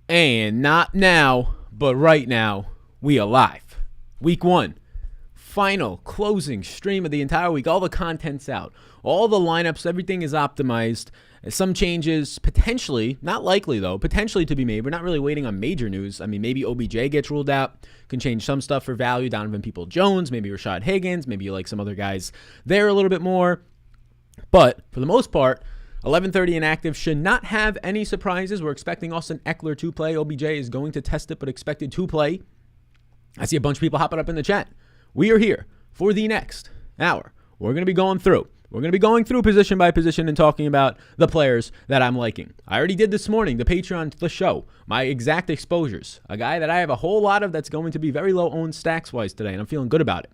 And not now, but right now, we are live. Week 1. Final closing stream of the entire week. All the content's out. All the lineups, everything is optimized. Some changes, potentially, not likely though, potentially to be made. We're not really waiting on major news. I mean, maybe OBJ gets ruled out. Can change some stuff for value. Donovan Peoples-Jones, maybe Rashad Higgins. Maybe you like some other guys there a little bit more. But for the most part, 11:30 Inactives should not have any surprises. We're expecting Austin Eckler to play. OBJ is going to test it, but expected to play. I see a bunch of people hopping up in the chat. We are here for the next hour. We're going to be going through. We're going to be going through position by position and talking about the players that I'm liking. I already did this morning, the Patreon, the show, my exact exposures. A guy that I have a whole lot of that's going to be very low owned stacks-wise today, and I'm feeling good about it.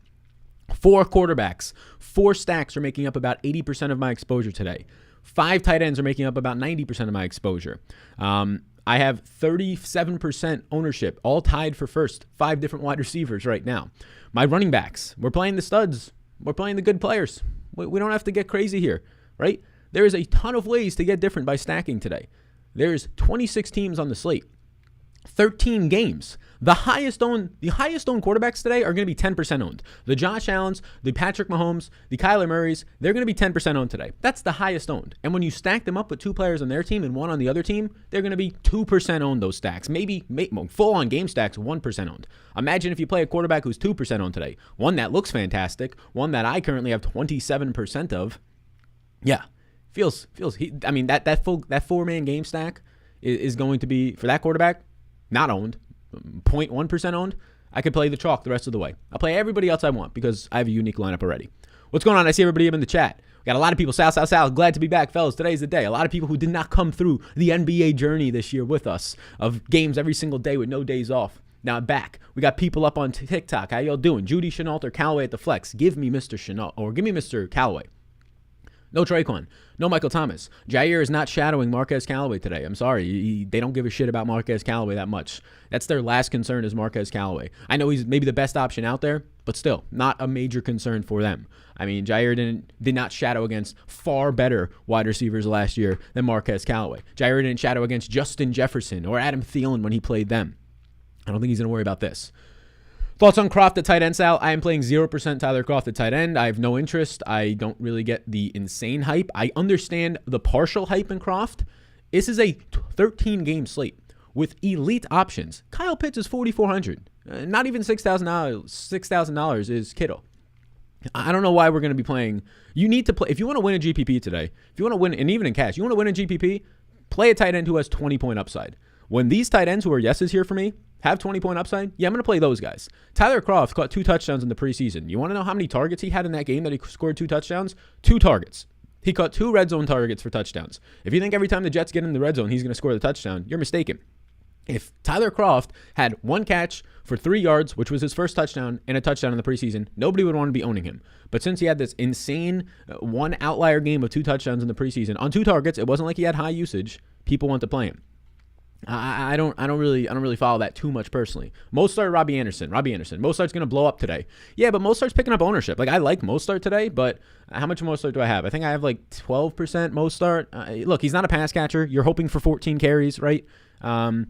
4 quarterbacks, 4 stacks are making up about 80% of my exposure today. 5 tight ends are making up about 90% of my exposure. I have 37% ownership, all tied for first. 5 different wide receivers right now. My running backs, we're playing the studs. We're playing the good players. We don't have to get crazy here, right? There is a ton of ways to get different by stacking today. There's 26 teams on the slate, 13 games. The highest owned quarterbacks today are going to be 10% owned. The Josh Allens, the Patrick Mahomes, the Kyler Murrays, they're going to be 10% owned today. That's the highest owned. And when you stack them up with 2 players on their team and 1 on the other team, they're going to be 2% owned, those stacks. Maybe full-on game stacks, 1% owned. Imagine if you play a quarterback who's 2% owned today. One that looks fantastic, one that I currently have 27% of. Yeah, that 4-man game stack is going to be, for that quarterback, not owned, 0.1% owned. I could play the chalk the rest of the way. I'll play everybody else I want because I have a unique lineup already. What's going on? I see everybody up in the chat. We got a lot of people. Sal. Glad to be back, fellas. Today's the day. A lot of people who did not come through the NBA journey this year with us of games every single day with no days off. Now I'm back. We got people up on TikTok. How y'all doing? Judy Chenault or Callaway at the flex. Give me Mr. Chenault or give me Mr. Callaway. No Traquan. No Michael Thomas. Jair is not shadowing Marquez Callaway today. I'm sorry. They don't give a shit about Marquez Callaway that much. That's their last concern is Marquez Callaway. I know he's maybe the best option out there, but still not a major concern for them. I mean, Jair did not shadow against far better wide receivers last year than Marquez Callaway. Jair didn't shadow against Justin Jefferson or Adam Thielen when he played them. I don't think he's going to worry about this. Thoughts on Croft at tight end, Sal? I am playing 0% Tyler Croft at tight end. I have no interest. I don't really get the insane hype. I understand the partial hype in Croft. This is a 13-game slate with elite options. Kyle Pitts is $4,400. Not even $6,000 is Kittle. I don't know why we're going to be playing. You need to play. If you want to win a GPP today, if you want to win, and even in cash, you want to win a GPP, play a tight end who has 20-point upside. When these tight ends who are yeses here for me have 20-point upside, yeah, I'm going to play those guys. Tyler Croft caught 2 touchdowns in the preseason. You want to know how many targets he had in that game that he scored 2 touchdowns? 2 targets. He caught 2 red zone targets for touchdowns. If you think every time the Jets get in the red zone, he's going to score the touchdown, you're mistaken. If Tyler Croft had 1 catch for 3 yards, which was his first touchdown, and a touchdown in the preseason, nobody would want to be owning him. But since he had this insane 1 outlier game of 2 touchdowns in the preseason on 2 targets, it wasn't like he had high usage. People want to play him. I don't really follow that too much personally. Mostert, Robbie Anderson. Mostert's going to blow up today. Yeah, but Mostert's picking up ownership. Like, I like Mostert today, but how much Mostert do I have? I think I have like 12% Mostert. Look, he's not a pass catcher. You're hoping for 14 carries, right? I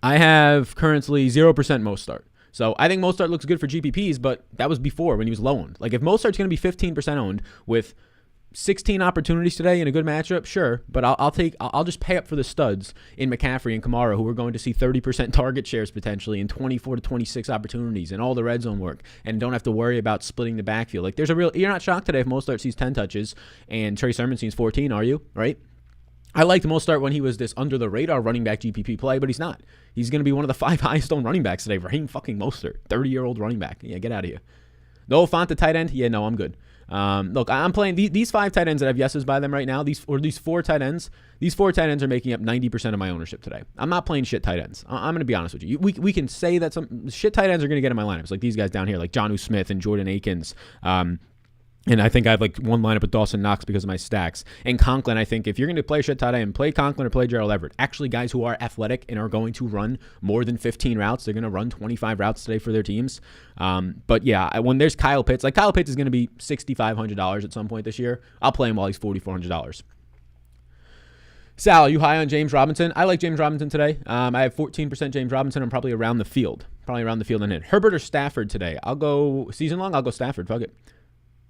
have currently 0% Mostert. So I think Mostert looks good for GPPs, but that was before when he was low owned. Like, if Mostert's going to be 15% owned with 16 opportunities today in a good matchup, sure, but I'll just pay up for the studs in McCaffrey and Kamara, who are going to see 30% target shares potentially and 24 to 26 opportunities and all the red zone work, and don't have to worry about splitting the backfield. Like, you're not shocked today if Mostert sees 10 touches and Trey Sermon sees 14, are you? Right? I liked Mostert when he was this under the radar running back GPP play, but he's not. He's going to be one of the 5 highest owned running backs today. Raheem fucking Mostert, 30-year-old running back. Yeah, get out of here. No Font the tight end? Yeah, no, I'm good. Look, I'm playing these 5 tight ends that have yeses by them right now. These 4 tight ends. These 4 tight ends are making up 90% of my ownership today. I'm not playing shit tight ends. I'm going to be honest with you. We can say that some shit tight ends are going to get in my lineups, like these guys down here, like Jonnu Smith and Jordan Akins. And I think I have like one lineup with Dawson Knox because of my stacks. And Conklin, I think if you're going to play shit tight end, play Conklin or play Gerald Everett. Actually, guys who are athletic and are going to run more than 15 routes. They're going to run 25 routes today for their teams. But yeah, when there's Kyle Pitts, like Kyle Pitts is going to be $6,500 at some point this year. I'll play him while he's $4,400. Sal, are you high on James Robinson? I like James Robinson today. I have 14% James Robinson. I'm probably around the field. And hit. Herbert or Stafford today? I'll go season long. I'll go Stafford. Fuck it.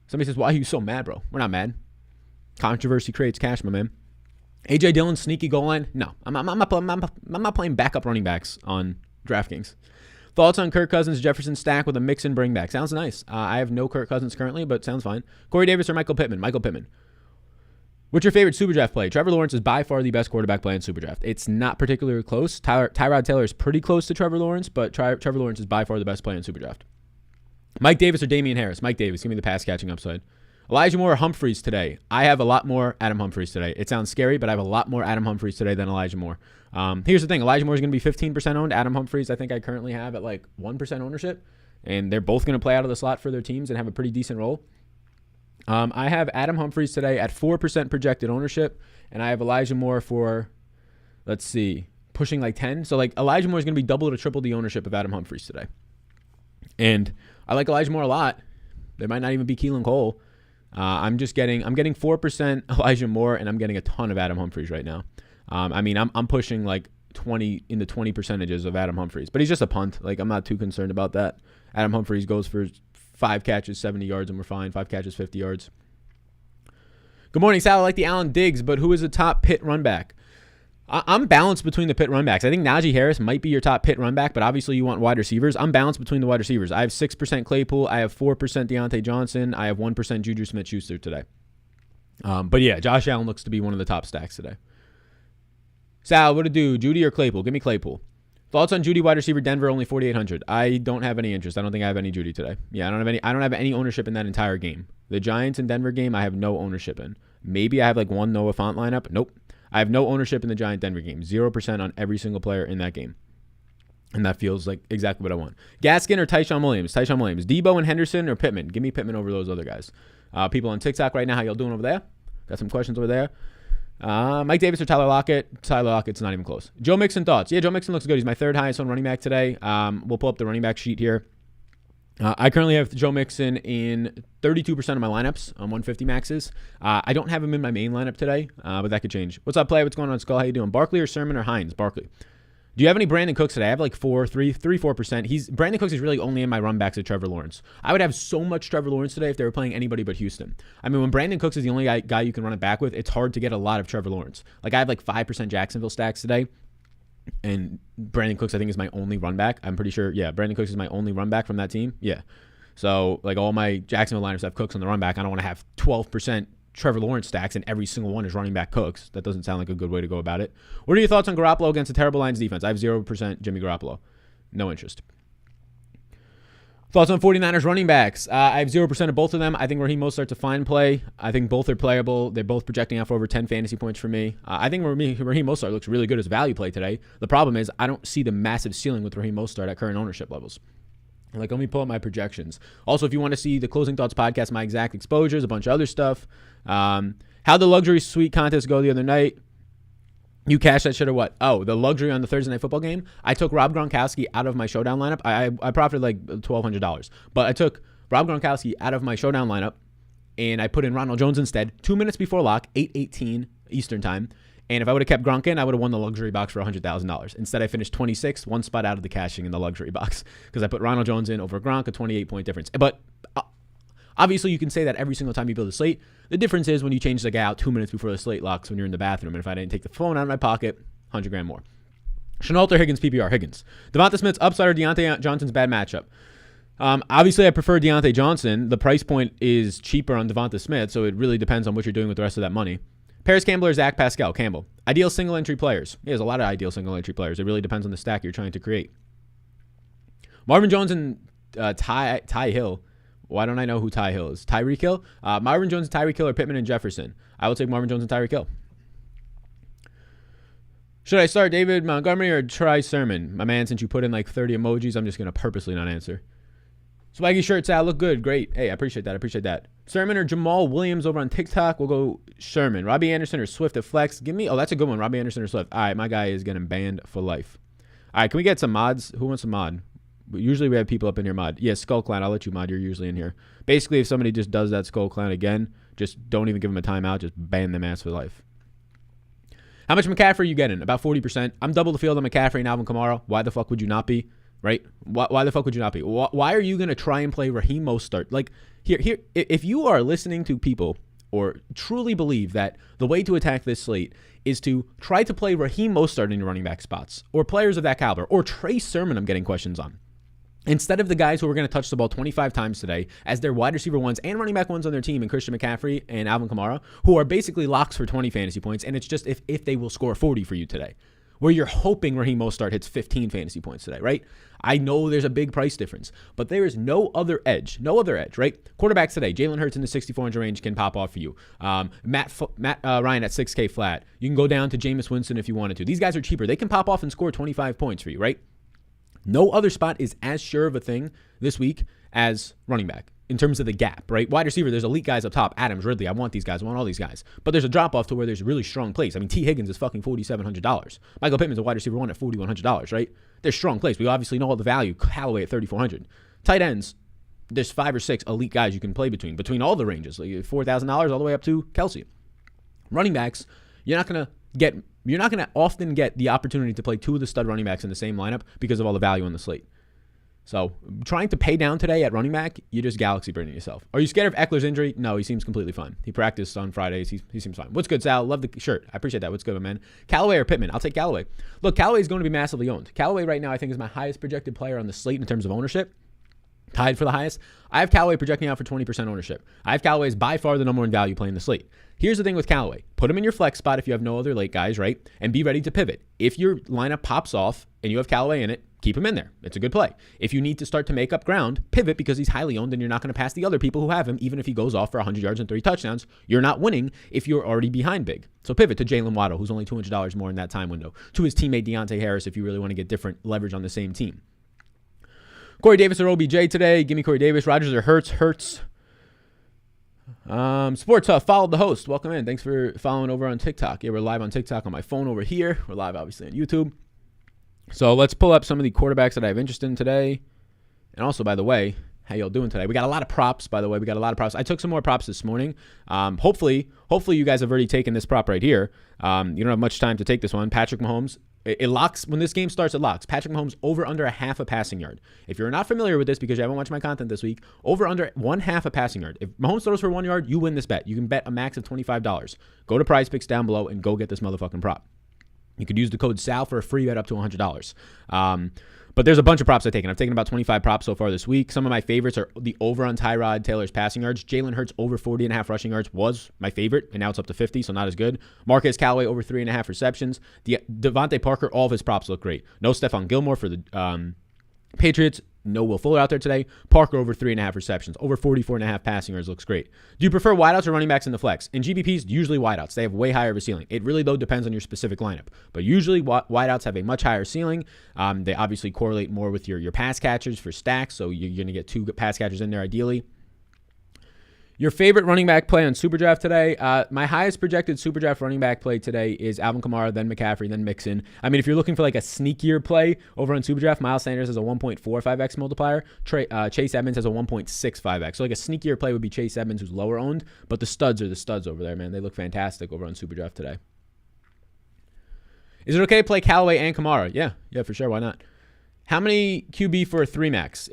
Somebody says, why are you so mad, bro? We're not mad. Controversy creates cash, my man. A.J. Dillon, sneaky goal line? No. I'm not playing backup running backs on DraftKings. Thoughts on Kirk Cousins, Jefferson stack with a mix and bring back? Sounds nice. I have no Kirk Cousins currently, but sounds fine. Corey Davis or Michael Pittman? Michael Pittman. What's your favorite SuperDraft play? Trevor Lawrence is by far the best quarterback play in SuperDraft. It's not particularly close. Tyrod Taylor is pretty close to Trevor Lawrence, but Trevor Lawrence is by far the best play in SuperDraft. Mike Davis or Damian Harris? Mike Davis. Give me the pass catching upside. Elijah Moore or Humphreys today? I have a lot more Adam Humphreys today. It sounds scary, but I have a lot more Adam Humphreys today than Elijah Moore. Here's the thing. Elijah Moore is going to be 15% owned. Adam Humphreys, I think I currently have at like 1% ownership. And they're both going to play out of the slot for their teams and have a pretty decent role. I have Adam Humphreys today at 4% projected ownership. And I have Elijah Moore for, let's see, pushing like 10. So like Elijah Moore is going to be double to triple the ownership of Adam Humphreys today. And I like Elijah Moore a lot. There might not even be Keelan Cole. I'm getting 4% Elijah Moore, and I'm getting a ton of Adam Humphreys right now. I'm pushing like 20 percentages of Adam Humphreys, but he's just a punt. Like I'm not too concerned about that. Adam Humphreys goes for 5 catches, 70 yards, and we're fine. 5 catches, 50 yards. Good morning, Sal. I like the Allen Diggs, but who is the top Pitt run back? I'm balanced between the Pitt run backs. I think Najee Harris might be your top Pitt run back, but obviously you want wide receivers. I'm balanced between the wide receivers. I have 6% Claypool. I have 4% Deontay Johnson. I have 1% Juju Smith-Schuster today. But yeah, Josh Allen looks to be one of the top stacks today. Sal, what to do? Judy or Claypool? Give me Claypool. Thoughts on Judy wide receiver Denver, only 4,800. I don't have any interest. I don't think I have any Judy today. Yeah, I don't have any ownership in that entire game. The Giants and Denver game, I have no ownership in. Maybe I have like one Noah Fant lineup. Nope. I have no ownership in the Giant Denver game. 0% on every single player in that game. And that feels like exactly what I want. Gaskin or Tyshawn Williams? Tyshawn Williams. Debo and Henderson or Pittman? Give me Pittman over those other guys. People on TikTok right now, how y'all doing over there? Got some questions over there. Mike Davis or Tyler Lockett? Tyler Lockett's not even close. Joe Mixon thoughts? Yeah, Joe Mixon looks good. He's my third highest on running back today. We'll pull up the running back sheet here. I currently have Joe Mixon in 32% of my lineups on 150 maxes. I don't have him in my main lineup today, but that could change. What's up, Play? What's going on, Skull? How you doing? Barkley or Sermon or Hines? Barkley. Do you have any Brandon Cooks today? I have like 4%. Brandon Cooks is really only in my run backs at Trevor Lawrence. I would have so much Trevor Lawrence today if they were playing anybody but Houston. I mean, when Brandon Cooks is the only guy you can run it back with, it's hard to get a lot of Trevor Lawrence. Like I have like 5% Jacksonville stacks today. And Brandon Cooks, I think, is my only run back. I'm pretty sure, yeah, Brandon Cooks is my only run back from that team. Yeah. So, like, all my Jacksonville lineups have Cooks on the run back. I don't want to have 12% Trevor Lawrence stacks and every single one is running back Cooks. That doesn't sound like a good way to go about it. What are your thoughts on Garoppolo against a terrible Lions defense? I have 0% Jimmy Garoppolo. No interest. Thoughts on 49ers running backs? I have 0% of both of them. I think Raheem Mostert's a fine play. I think both are playable. They're both projecting out for over 10 fantasy points for me. I think Raheem Mostert looks really good as a value play today. The problem is I don't see the massive ceiling with Raheem Mostert at current ownership levels. Like, let me pull up my projections. Also, if you want to see the Closing Thoughts podcast, my exact exposures, a bunch of other stuff. How'd the luxury suite contest go the other night? You cashed that shit or what? Oh, the luxury on the Thursday Night Football game? I took Rob Gronkowski out of my showdown lineup. I profited like $1,200. But I took Rob Gronkowski out of my showdown lineup, and I put in Ronald Jones instead. 2 minutes before lock, 8:18 Eastern time. And if I would have kept Gronk in, I would have won the luxury box for $100,000. Instead, I finished 26th, one spot out of the cashing in the luxury box because I put Ronald Jones in over Gronk, a 28-point difference. But obviously, you can say that every single time you build a slate. The difference is when you change the guy out 2 minutes before the slate locks when you're in the bathroom. And if I didn't take the phone out of my pocket, $100,000 more. Chenault or Higgins, PPR? Higgins. Devonta Smith's upside or Deontay Johnson's bad matchup? Obviously, I prefer Deontay Johnson. The price point is cheaper on Devonta Smith, so it really depends on what you're doing with the rest of that money. Paris Campbell or Zach Pascal? Campbell. Ideal single entry players. Yeah, there's a lot of ideal single entry players. It really depends on the stack you're trying to create. Marvin Jones and Ty Hill. Why don't I know who Ty Hill is? Tyreek Hill? Marvin Jones and Tyreek Hill or Pittman and Jefferson? I will take Marvin Jones and Tyreek Hill. Should I start David Montgomery or try Sermon? My man, since you put in like 30 emojis, I'm just going to purposely not answer. Swaggy shirts out. Look good. Great. Hey, I appreciate that. Sermon or Jamal Williams over on TikTok? We'll go Sermon. Robbie Anderson or Swift at flex? Give me. Oh, that's a good one. Robbie Anderson or Swift. All right, my guy is getting banned for life. All right, can we get some mods? Who wants a mod? Usually we have people up in here mod. Yeah, Skull Clown. I'll let you mod. You're usually in here. Basically, if somebody just does that Skull Clown again, just don't even give them a timeout. Just ban them ass for life. How much McCaffrey are you getting? About 40%. I'm double the field on McCaffrey and Alvin Kamara. Why the fuck would you not be? Right? Why the fuck would you not be? Why are you going to try and play Raheem Mostert? Like, here, if you are listening to people or truly believe that the way to attack this slate is to try to play Raheem Mostert in your running back spots or players of that caliber or Trey Sermon, I'm getting questions on, instead of the guys who are going to touch the ball 25 times today as their wide receiver ones and running back ones on their team, and Christian McCaffrey and Alvin Kamara, who are basically locks for 20 fantasy points, and it's just if they will score 40 for you today, where you're hoping Raheem Mostert hits 15 fantasy points today, right? I know there's a big price difference, but there is no other edge, right? Quarterbacks today, Jalen Hurts in the 6,400 range can pop off for you. Matt Ryan at 6K flat. You can go down to Jameis Winston if you wanted to. These guys are cheaper. They can pop off and score 25 points for you, right? No other spot is as sure of a thing this week as running back in terms of the gap, right? Wide receiver, there's elite guys up top. Adams, Ridley, I want these guys. I want all these guys. But there's a drop-off to where there's really strong plays. I mean, T. Higgins is fucking $4,700. Michael Pittman's a wide receiver one at $4,100, right? There's strong plays. We obviously know all the value. Callaway at $3,400. Tight ends, there's 5 or 6 elite guys you can play between all the ranges, like $4,000 all the way up to Kelsey. Running backs, you're not going to often get the opportunity to play 2 of the stud running backs in the same lineup because of all the value on the slate. So trying to pay down today at running back, you're just galaxy braining yourself. Are you scared of Eckler's injury? No, he seems completely fine. He practiced on Fridays. He seems fine. What's good, Sal? Love the shirt. I appreciate that. What's good, my man? Callaway or Pittman? I'll take Callaway. Look, Callaway is going to be massively owned. Callaway right now, I think, is my highest projected player on the slate in terms of ownership. Tied for the highest. I have Callaway projecting out for 20% ownership. I have Callaway as by far the number one value playing the slate. Here's the thing with Callaway. Put him in your flex spot if you have no other late guys, right? And be ready to pivot. If your lineup pops off and you have Callaway in it, keep him in there. It's a good play. If you need to start to make up ground, pivot because he's highly owned and you're not going to pass the other people who have him, even if he goes off for 100 yards and 3 touchdowns. You're not winning if you're already behind big. So pivot to Jalen Waddle, who's only $200 more in that time window. To his teammate Deontay Harris if you really want to get different leverage on the same team. Corey Davis or OBJ today. Give me Corey Davis. Rodgers or Hurts. Sports Huff followed the host. Welcome in. Thanks for following over on TikTok. Yeah, we're live on TikTok on my phone over here. We're live, obviously, on YouTube. So let's pull up some of the quarterbacks that I have interest in today. And also, by the way, how y'all doing today? We got a lot of props, by the way. I took some more props this morning. Hopefully you guys have already taken this prop right here. You don't have much time to take this one. Patrick Mahomes. It locks, when this game starts, it locks. Patrick Mahomes over under a half a passing yard. If you're not familiar with this because you haven't watched my content this week, over under 1/2 a passing yard. If Mahomes throws for 1 yard, you win this bet. You can bet a max of $25. Go to Prize Picks down below and go get this motherfucking prop. You could use the code SAL for a free bet up to $100. But there's a bunch of props I've taken. I've taken about 25 props so far this week. Some of my favorites are the over on Tyrod Taylor's passing yards. Jalen Hurts over 40.5 rushing yards was my favorite, and now it's up to 50, so not as good. Marquez Callaway over 3.5 receptions. Devontae Parker, all of his props look great. No Stephon Gilmore for the Patriots. No Will Fuller out there today. Parker over 3.5 receptions. Over 44.5 passing yards looks great. Do you prefer wideouts or running backs in the flex? In GPPs, usually wideouts. They have way higher of a ceiling. It really, though, depends on your specific lineup. But usually wideouts have a much higher ceiling. They obviously correlate more with your pass catchers for stacks, so you're going to get 2 pass catchers in there ideally. Your favorite running back play on SuperDraft today? My highest projected SuperDraft running back play today is Alvin Kamara, then McCaffrey, then Mixon. I mean, if you're looking for like a sneakier play over on SuperDraft, Miles Sanders has a 1.45x multiplier. Chase Edmonds has a 1.65x. So like a sneakier play would be Chase Edmonds, who's lower owned, but the studs are the studs over there, man. They look fantastic over on SuperDraft today. Is it okay to play Callaway and Kamara? Yeah, for sure. Why not? How many QB for a 3-max?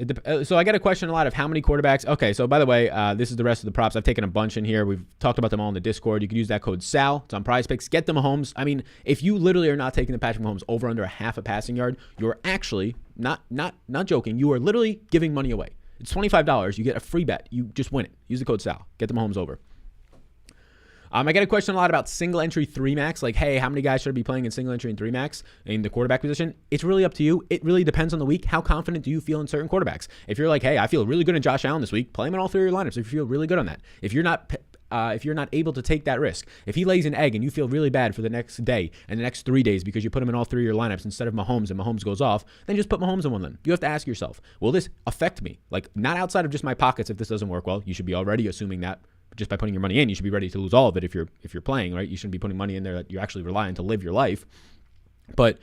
So I get a question a lot of how many quarterbacks. Okay, so by the way, this is the rest of the props. I've taken a bunch in here. We've talked about them all in the Discord. You can use that code SAL. It's on Prize Picks. Get the Mahomes. I mean, if you literally are not taking the Patrick Mahomes over under a half a passing yard, you're actually, not joking, you are literally giving money away. It's $25. You get a free bet. You just win it. Use the code SAL. Get the Mahomes over. I get a question a lot about single entry 3-max. Like, hey, how many guys should I be playing in single entry and 3-max in the quarterback position? It's really up to you. It really depends on the week. How confident do you feel in certain quarterbacks? If you're like, hey, I feel really good in Josh Allen this week, play him in all 3 of your lineups if you feel really good on that. If you're not able to take that risk, if he lays an egg and you feel really bad for the next day and the next 3 days because you put him in all 3 of your lineups instead of Mahomes and Mahomes goes off, then just put Mahomes in one of them. You have to ask yourself, will this affect me? Like, not outside of just my pockets if this doesn't work well. You should be already assuming that. Just by putting your money in, you should be ready to lose all of it if you're playing, right? You shouldn't be putting money in there that you're actually relying to live your life. But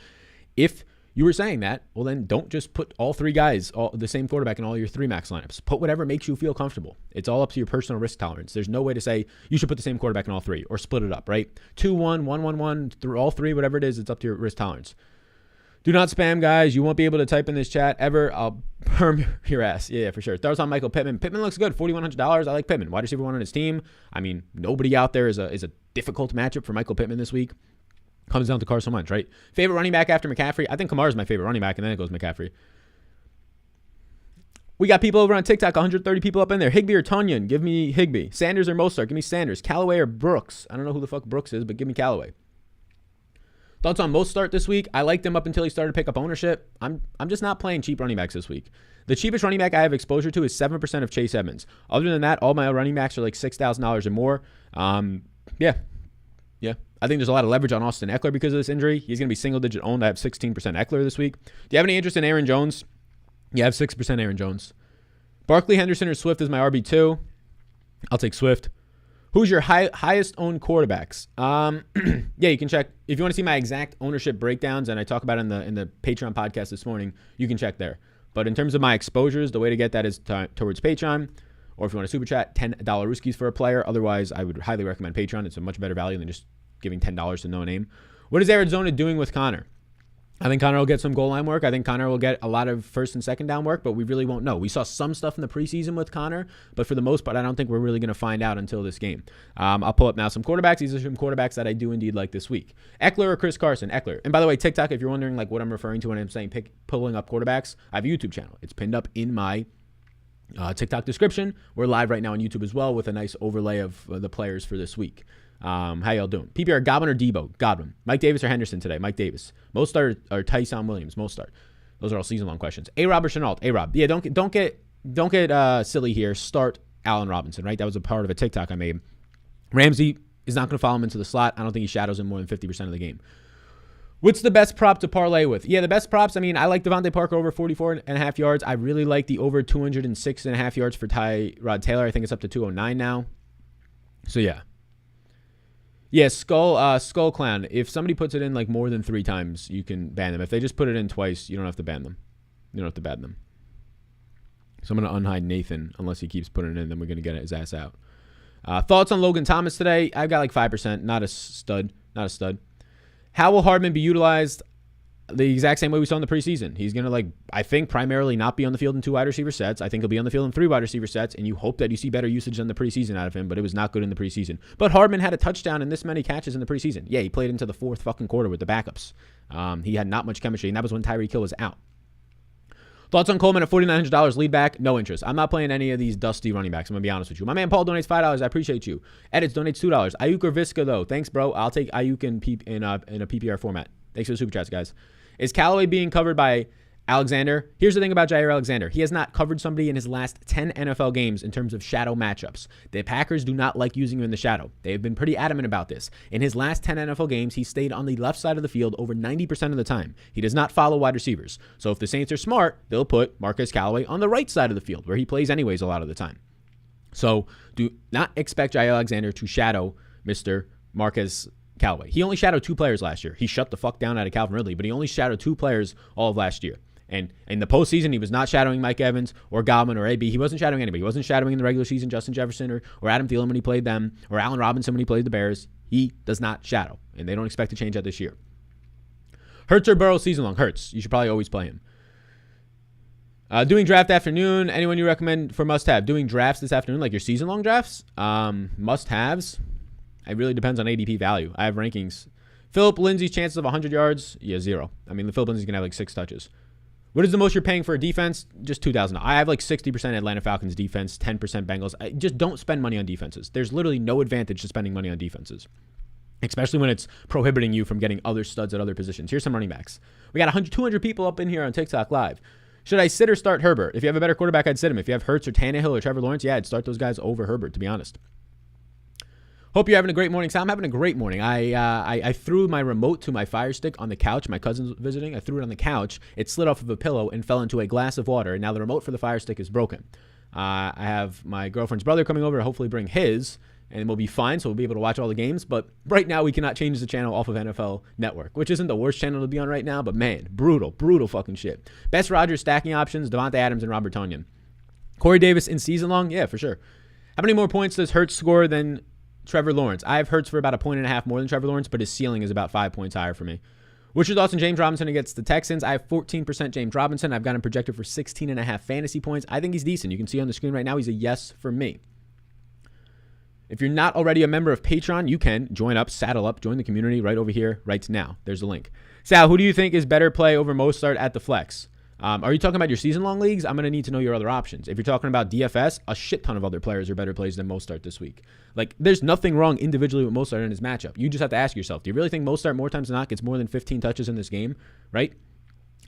if You were saying that. Well, then don't just put all three guys, the same quarterback in all your 3 max lineups. Put whatever makes you feel comfortable. It's all up to your personal risk tolerance. There's no way to say you should put the same quarterback in all 3 or split it up, right? 2-1, 1-1-1, through all 3, whatever it is, it's up to your risk tolerance. Do not spam, guys. You won't be able to type in this chat ever. I'll perm your ass. Yeah, for sure. Throws on Michael Pittman. Pittman looks good. $4,100. I like Pittman. Wide receiver 1 on his team. I mean, nobody out there is a difficult matchup for Michael Pittman this week. Comes down to Carson Wentz, right? Favorite running back after McCaffrey? I think Kamara's my favorite running back, and then it goes McCaffrey. We got people over on TikTok, 130 people up in there. Higbee or Tonyan? Give me Higbee. Sanders or Mostert? Give me Sanders. Callaway or Brooks? I don't know who the fuck Brooks is, but give me Callaway. Thoughts on Mostert this week? I liked him up until he started to pick up ownership. I'm just not playing cheap running backs this week. The cheapest running back I have exposure to is 7% of Chase Edmonds. Other than that, all my running backs are like $6,000 or more. Yeah. I think there's a lot of leverage on Austin Eckler because of this injury. He's going to be single-digit owned. I have 16% Eckler this week. Do you have any interest in Aaron Jones? Yeah, I have 6% Aaron Jones. Barkley, Henderson, or Swift is my RB2. I'll take Swift. Who's your highest owned quarterbacks? Yeah, you can check. If you want to see my exact ownership breakdowns, and I talk about it in the Patreon podcast this morning, you can check there. But in terms of my exposures, the way to get that is towards Patreon. Or if you want to super chat, $10 Rooskies for a player. Otherwise, I would highly recommend Patreon. It's a much better value than just giving $10 to no name. What is Arizona doing with Connor? I think Connor will get some goal line work. I think Connor will get a lot of first and second down work, but we really won't know. We saw some stuff in the preseason with Connor, but for the most part, I don't think we're really going to find out until this game. I'll pull up now some quarterbacks. These are some quarterbacks that I do indeed like this week. Eckler or Chris Carson? Eckler. And by the way, TikTok, if you're wondering like what I'm referring to when I'm saying pulling up quarterbacks, I have a YouTube channel. It's pinned up in my TikTok description. We're live right now on YouTube as well with a nice overlay of the players for this week. How y'all doing? PPR, Godwin or Debo? Godwin. Mike Davis or Henderson today? Mike Davis. Most start or Tyson Williams? Most start. Those are all season-long questions. A-Rob or Chenault? A-Rob. Yeah, don't get silly here. Start Allen Robinson, right? That was a part of a TikTok I made. Ramsey is not going to follow him into the slot. I don't think he shadows him more than 50% of the game. What's the best prop to parlay with? Yeah, the best props, I mean, I like Devontae Parker over 44.5 yards. I really like the over 206.5 yards for Tyrod Taylor. I think it's up to 209 now. So, yeah. Yeah, Skull Clown. If somebody puts it in like more than 3 times, you can ban them. If they just put it in twice, you don't have to ban them. You don't have to ban them. So I'm going to unhide Nathan unless he keeps putting it in. Then we're going to get his ass out. Thoughts on Logan Thomas today? I've got like 5%. Not a stud. How will Hardman be utilized? The exact same way we saw in the preseason. He's going to, I think, primarily not be on the field in 2 wide receiver sets. I think he'll be on the field in 3 wide receiver sets, and you hope that you see better usage than the preseason out of him, but it was not good in the preseason. But Hardman had a touchdown and this many catches in the preseason. Yeah, he played into the 4th fucking quarter with the backups. He had not much chemistry, and that was when Tyreek Hill was out. Thoughts on Coleman at $4,900 lead back? No interest. I'm not playing any of these dusty running backs. I'm going to be honest with you. My man Paul donates $5. I appreciate you. Edits donates $2. Ayuk or Visca, though? Thanks, bro. I'll take Ayuk in a PPR format. Thanks for the super chats, guys. Is Callaway being covered by Alexander? Here's the thing about Jair Alexander. He has not covered somebody in his last 10 NFL games in terms of shadow matchups. The Packers do not like using him in the shadow. They have been pretty adamant about this. In his last 10 NFL games, he stayed on the left side of the field over 90% of the time. He does not follow wide receivers. So if the Saints are smart, they'll put Marquez Callaway on the right side of the field where he plays anyways a lot of the time. So do not expect Jair Alexander to shadow Mr. Marquez Callaway. He only shadowed 2 players last year. He shut the fuck down out of Calvin Ridley, but he only shadowed 2 players all of last year. And in the postseason, he was not shadowing Mike Evans or Godwin or AB. He wasn't shadowing anybody. He wasn't shadowing in the regular season Justin Jefferson or Adam Thielen when he played them or Allen Robinson when he played the Bears. He does not shadow, and they don't expect to change that this year. Hurts or Burrow season long? Hurts. You should probably always play him. Doing draft afternoon. Anyone you recommend for must-have? Doing drafts this afternoon, like your season-long drafts? Must-haves? It really depends on ADP value. I have rankings. Philip Lindsay's chances of 100 yards? Yeah, 0. I mean, Philip Lindsay's going to have like 6 touches. What is the most you're paying for a defense? Just $2,000. I have like 60% Atlanta Falcons defense, 10% Bengals. Just don't spend money on defenses. There's literally no advantage to spending money on defenses, especially when it's prohibiting you from getting other studs at other positions. Here's some running backs. We got 200 people up in here on TikTok Live. Should I sit or start Herbert? If you have a better quarterback, I'd sit him. If you have Hurts or Tannehill or Trevor Lawrence, yeah, I'd start those guys over Herbert, to be honest. Hope you're having a great morning. So I'm having a great morning. I threw my remote to my Fire Stick on the couch. My cousin's visiting. I threw it on the couch. It slid off of a pillow and fell into a glass of water. And now the remote for the Fire Stick is broken. I have my girlfriend's brother coming over to hopefully bring his. and we'll be fine, so we'll be able to watch all the games. But right now, we cannot change the channel off of NFL Network, which isn't the worst channel to be on right now, but man, brutal fucking shit. Best Rodgers stacking options, Devontae Adams and Robert Tonyan. Corey Davis in season long? Yeah, for sure. How many more points does Hurts score than Trevor Lawrence? I have Hurts for about 1.5 points more than Trevor Lawrence, but his ceiling is about 5 points higher for me. What's your thoughts on James Robinson against the Texans? I have 14% James Robinson. I've got him projected for 16.5 fantasy points. I think he's decent. You can see on the screen right now, he's a yes for me. If you're not already a member of Patreon, you can join up, saddle up, join the community right over here, right now. There's the link. Sal, who do you think is better play over Mostert at the flex? Are you talking about your season-long leagues? I'm going to need to know your other options. If you're talking about DFS, a shit ton of other players are better plays than Mostert this week. Like, there's nothing wrong individually with Mostert in his matchup. You just have to ask yourself, do you really think Mostert more times than not gets more than 15 touches in this game, right?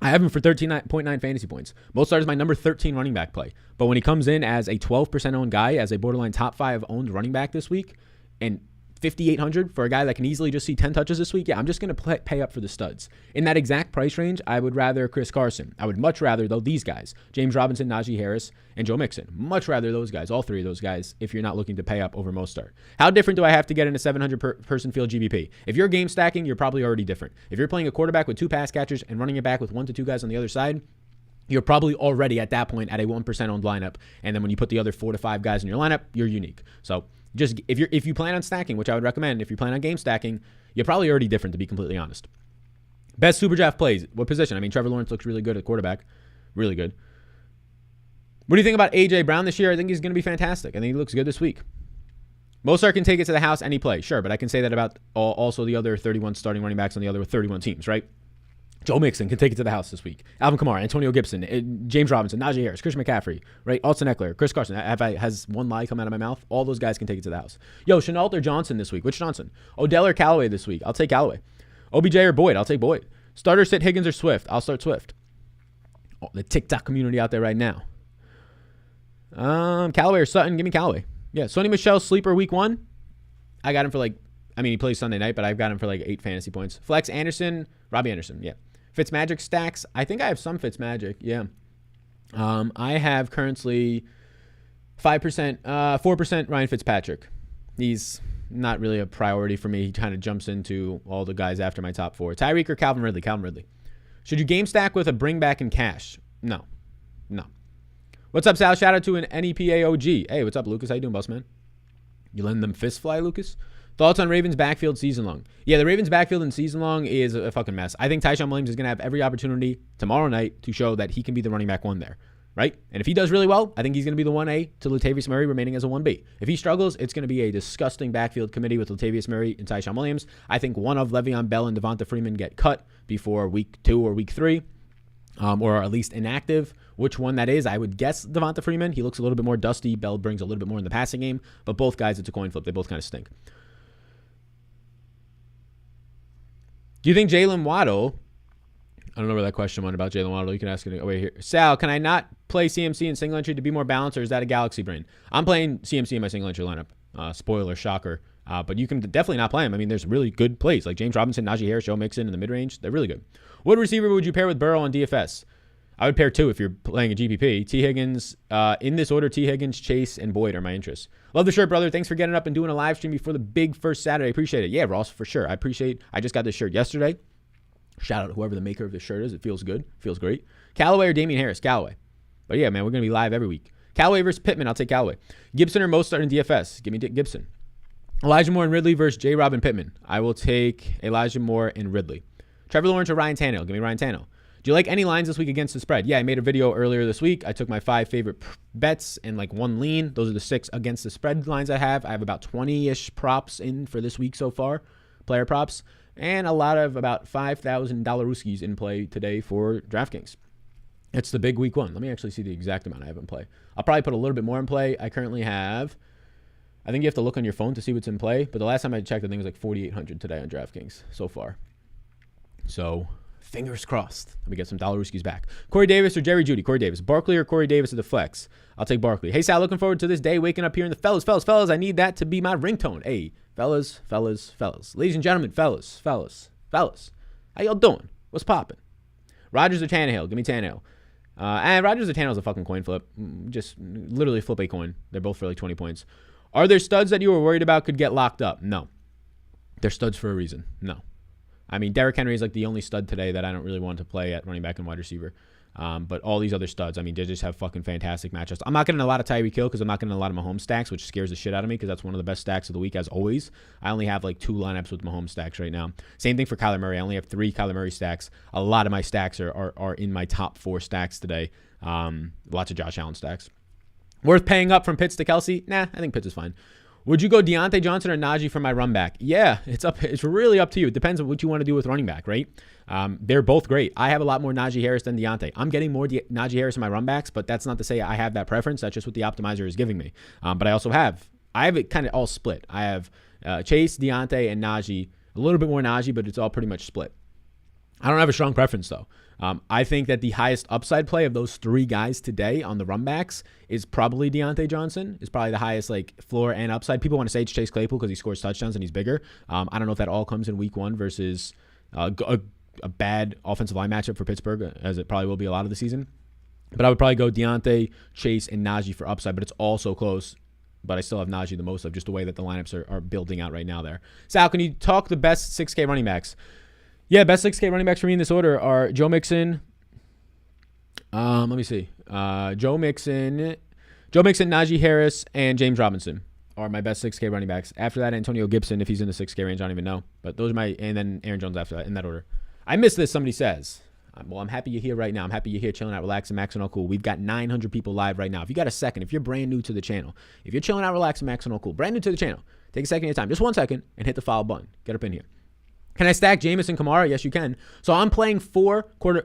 I have him for 13.9 fantasy points. Mostert is my number 13 running back play. But when he comes in as a 12% owned guy, as a borderline top 5 owned running back this week, and 5,800 for a guy that can easily just see 10 touches this week, yeah, I'm just going to pay up for the studs. In that exact price range, I would rather Chris Carson. I would much rather, though, these guys, James Robinson, Najee Harris, and Joe Mixon. Much rather those guys, all three of those guys, if you're not looking to pay up over Mostert. How different do I have to get in a 700-person field GBP? If you're game stacking, you're probably already different. If you're playing a quarterback with 2 pass catchers and running it back with 1 to 2 guys on the other side, you're probably already at that point at a 1% owned lineup. And then when you put the other 4 to 5 guys in your lineup, you're unique. So just if you plan on stacking, which I would recommend, if you plan on game stacking, you're probably already different, to be completely honest. Best SuperDraft plays. What position? I mean, Trevor Lawrence looks really good at quarterback. Really good. What do you think about A.J. Brown this year? I think he's going to be fantastic. I think he looks good this week. Mostert can take it to the house any play. Sure, but I can say that about also the other 31 starting running backs on the other 31 teams, right? Joe Mixon can take it to the house this week. Alvin Kamara, Antonio Gibson, James Robinson, Najee Harris, Christian McCaffrey, right? Austin Eckler, Chris Carson. Has one lie come out of my mouth? All those guys can take it to the house. Yo, Chenault or Johnson this week? Which Johnson? Odell or Callaway this week? I'll take Callaway. OBJ or Boyd? I'll take Boyd. Starter sit Higgins or Swift? I'll start Swift. Oh, the TikTok community out there right now. Callaway or Sutton? Give me Callaway. Yeah, Sonny Michel, sleeper week 1. I got him for he plays Sunday night, but I've got him for 8 fantasy points. Flex Anderson, Robbie Anderson, yeah. Fitzmagic stacks. I think I have some Fitzmagic, yeah. I have currently 5%, 4% Ryan Fitzpatrick. He's not really a priority for me. He kind of jumps into all the guys after my top 4. Tyreek or Calvin Ridley? Calvin Ridley. Should you game stack with a bring back in cash? No. What's up, Sal? Shout out to an NEPA OG. Hey, what's up, Lucas? How you doing, boss man? You letting them fist fly, Lucas? Thoughts on Ravens backfield season long? Yeah, the Ravens backfield in season long is a fucking mess. I think Tyshawn Williams is going to have every opportunity tomorrow night to show that he can be the running back 1 there, right? And if he does really well, I think he's going to be the 1A to Latavius Murray remaining as a 1B. If he struggles, it's going to be a disgusting backfield committee with Latavius Murray and Tyshawn Williams. I think one of Le'Veon Bell and Devonta Freeman get cut before week 2 or week 3, or at least inactive. Which one that is, I would guess Devonta Freeman. He looks a little bit more dusty. Bell brings a little bit more in the passing game. But both guys, it's a coin flip. They both kind of stink. Do you think Jalen Waddle, I don't know where that question went about Jalen Waddle. You can ask it over here. Sal, can I not play CMC in single entry to be more balanced, or is that a galaxy brain? I'm playing CMC in my single entry lineup. Spoiler, shocker. But you can definitely not play him. I mean, there's really good plays like James Robinson, Najee Harris, Joe Mixon in the mid-range. They're really good. What receiver would you pair with Burrow on DFS? I would pair 2 if you're playing a GPP. T. Higgins, in this order, T. Higgins, Chase, and Boyd are my interests. Love the shirt, brother. Thanks for getting up and doing a live stream before the big first Saturday. Appreciate it. Yeah, Ross, for sure. I just got this shirt yesterday. Shout out to whoever the maker of this shirt is. It feels good. Feels great. Callaway or Damian Harris? Callaway. But yeah, man, we're going to be live every week. Callaway versus Pittman. I'll take Callaway. Gibson or Mostert in DFS? Give me Gibson. Elijah Moore and Ridley versus J-Rob and Pittman. I will take Elijah Moore and Ridley. Trevor Lawrence or Ryan Tannehill? Give me Ryan Tannehill. Do you like any lines this week against the spread? Yeah, I made a video earlier this week. I took my 5 favorite bets and 1 lean. Those are the 6 against the spread lines I have. I have about 20-ish props in for this week so far, player props, and a lot of about $5,000 Ruskies in play today for DraftKings. It's the big week 1. Let me actually see the exact amount I have in play. I'll probably put a little bit more in play. I currently have, I think you have to look on your phone to see what's in play, but the last time I checked, I think it was 4,800 today on DraftKings so far. So fingers crossed. Let me get some Dollaruskis back. Corey Davis or Jerry Jeudy? Corey Davis. Barkley or Corey Davis at the flex? I'll take Barkley. Hey, Sal, looking forward to this day. Waking up here in the fellas. I need that to be my ringtone. Hey, fellas. Ladies and gentlemen, fellas. How y'all doing? What's popping? Rodgers or Tannehill? Give me Tannehill. Rodgers or Tannehill's a fucking coin flip. Just literally flip a coin. They're both for 20 points. Are there studs that you were worried about could get locked up? No. They're studs for a reason. No. I mean, Derrick Henry is like the only stud today that I don't really want to play at running back and wide receiver. But all these other studs, I mean, they just have fucking fantastic matchups. I'm not getting a lot of Tyreek Hill because I'm not getting a lot of Mahomes stacks, which scares the shit out of me because that's one of the best stacks of the week as always. I only have like 2 lineups with Mahomes stacks right now. Same thing for Kyler Murray. I only have 3 Kyler Murray stacks. A lot of my stacks are in my top 4 stacks today. Lots of Josh Allen stacks. Worth paying up from Pitts to Kelsey? Nah, I think Pitts is fine. Would you go Deontay Johnson or Najee for my run back? Yeah, it's really up to you. It depends on what you want to do with running back, right? They're both great. I have a lot more Najee Harris than Deontay. I'm getting more Najee Harris in my run backs, but that's not to say I have that preference. That's just what the optimizer is giving me. But I also have it kind of all split. I have Chase, Deontay, and Najee. A little bit more Najee, but it's all pretty much split. I don't have a strong preference, though. I think that the highest upside play of those 3 guys today on the run backs is probably Deontay Johnson. Is probably the highest like floor and upside. People want to say it's Chase Claypool because he scores touchdowns and he's bigger. I don't know if that all comes in week 1 versus a bad offensive line matchup for Pittsburgh, as it probably will be a lot of the season. But I would probably go Deontay, Chase, and Najee for upside, but it's all so close. But I still have Najee the most of just the way that the lineups are building out right now there. Sal, can you talk the best 6K running backs? Yeah, best 6K running backs for me in this order are Joe Mixon. Let me see. Joe Mixon, Najee Harris, and James Robinson are my best 6K running backs. After that, Antonio Gibson, if he's in the 6K range, I don't even know. But those are and then Aaron Jones after that, in that order. I missed this, somebody says. Well, I'm happy you're here right now. I'm happy you're here chilling out, relaxing, maxing all cool. We've got 900 people live right now. If you got a second, if you're brand new to the channel, if you're chilling out, relaxing, maxing all cool, brand new to the channel, take a second of your time, just 1 second, and hit the follow button. Get up in here. Can I stack Jameis and Kamara? Yes, you can. So I'm playing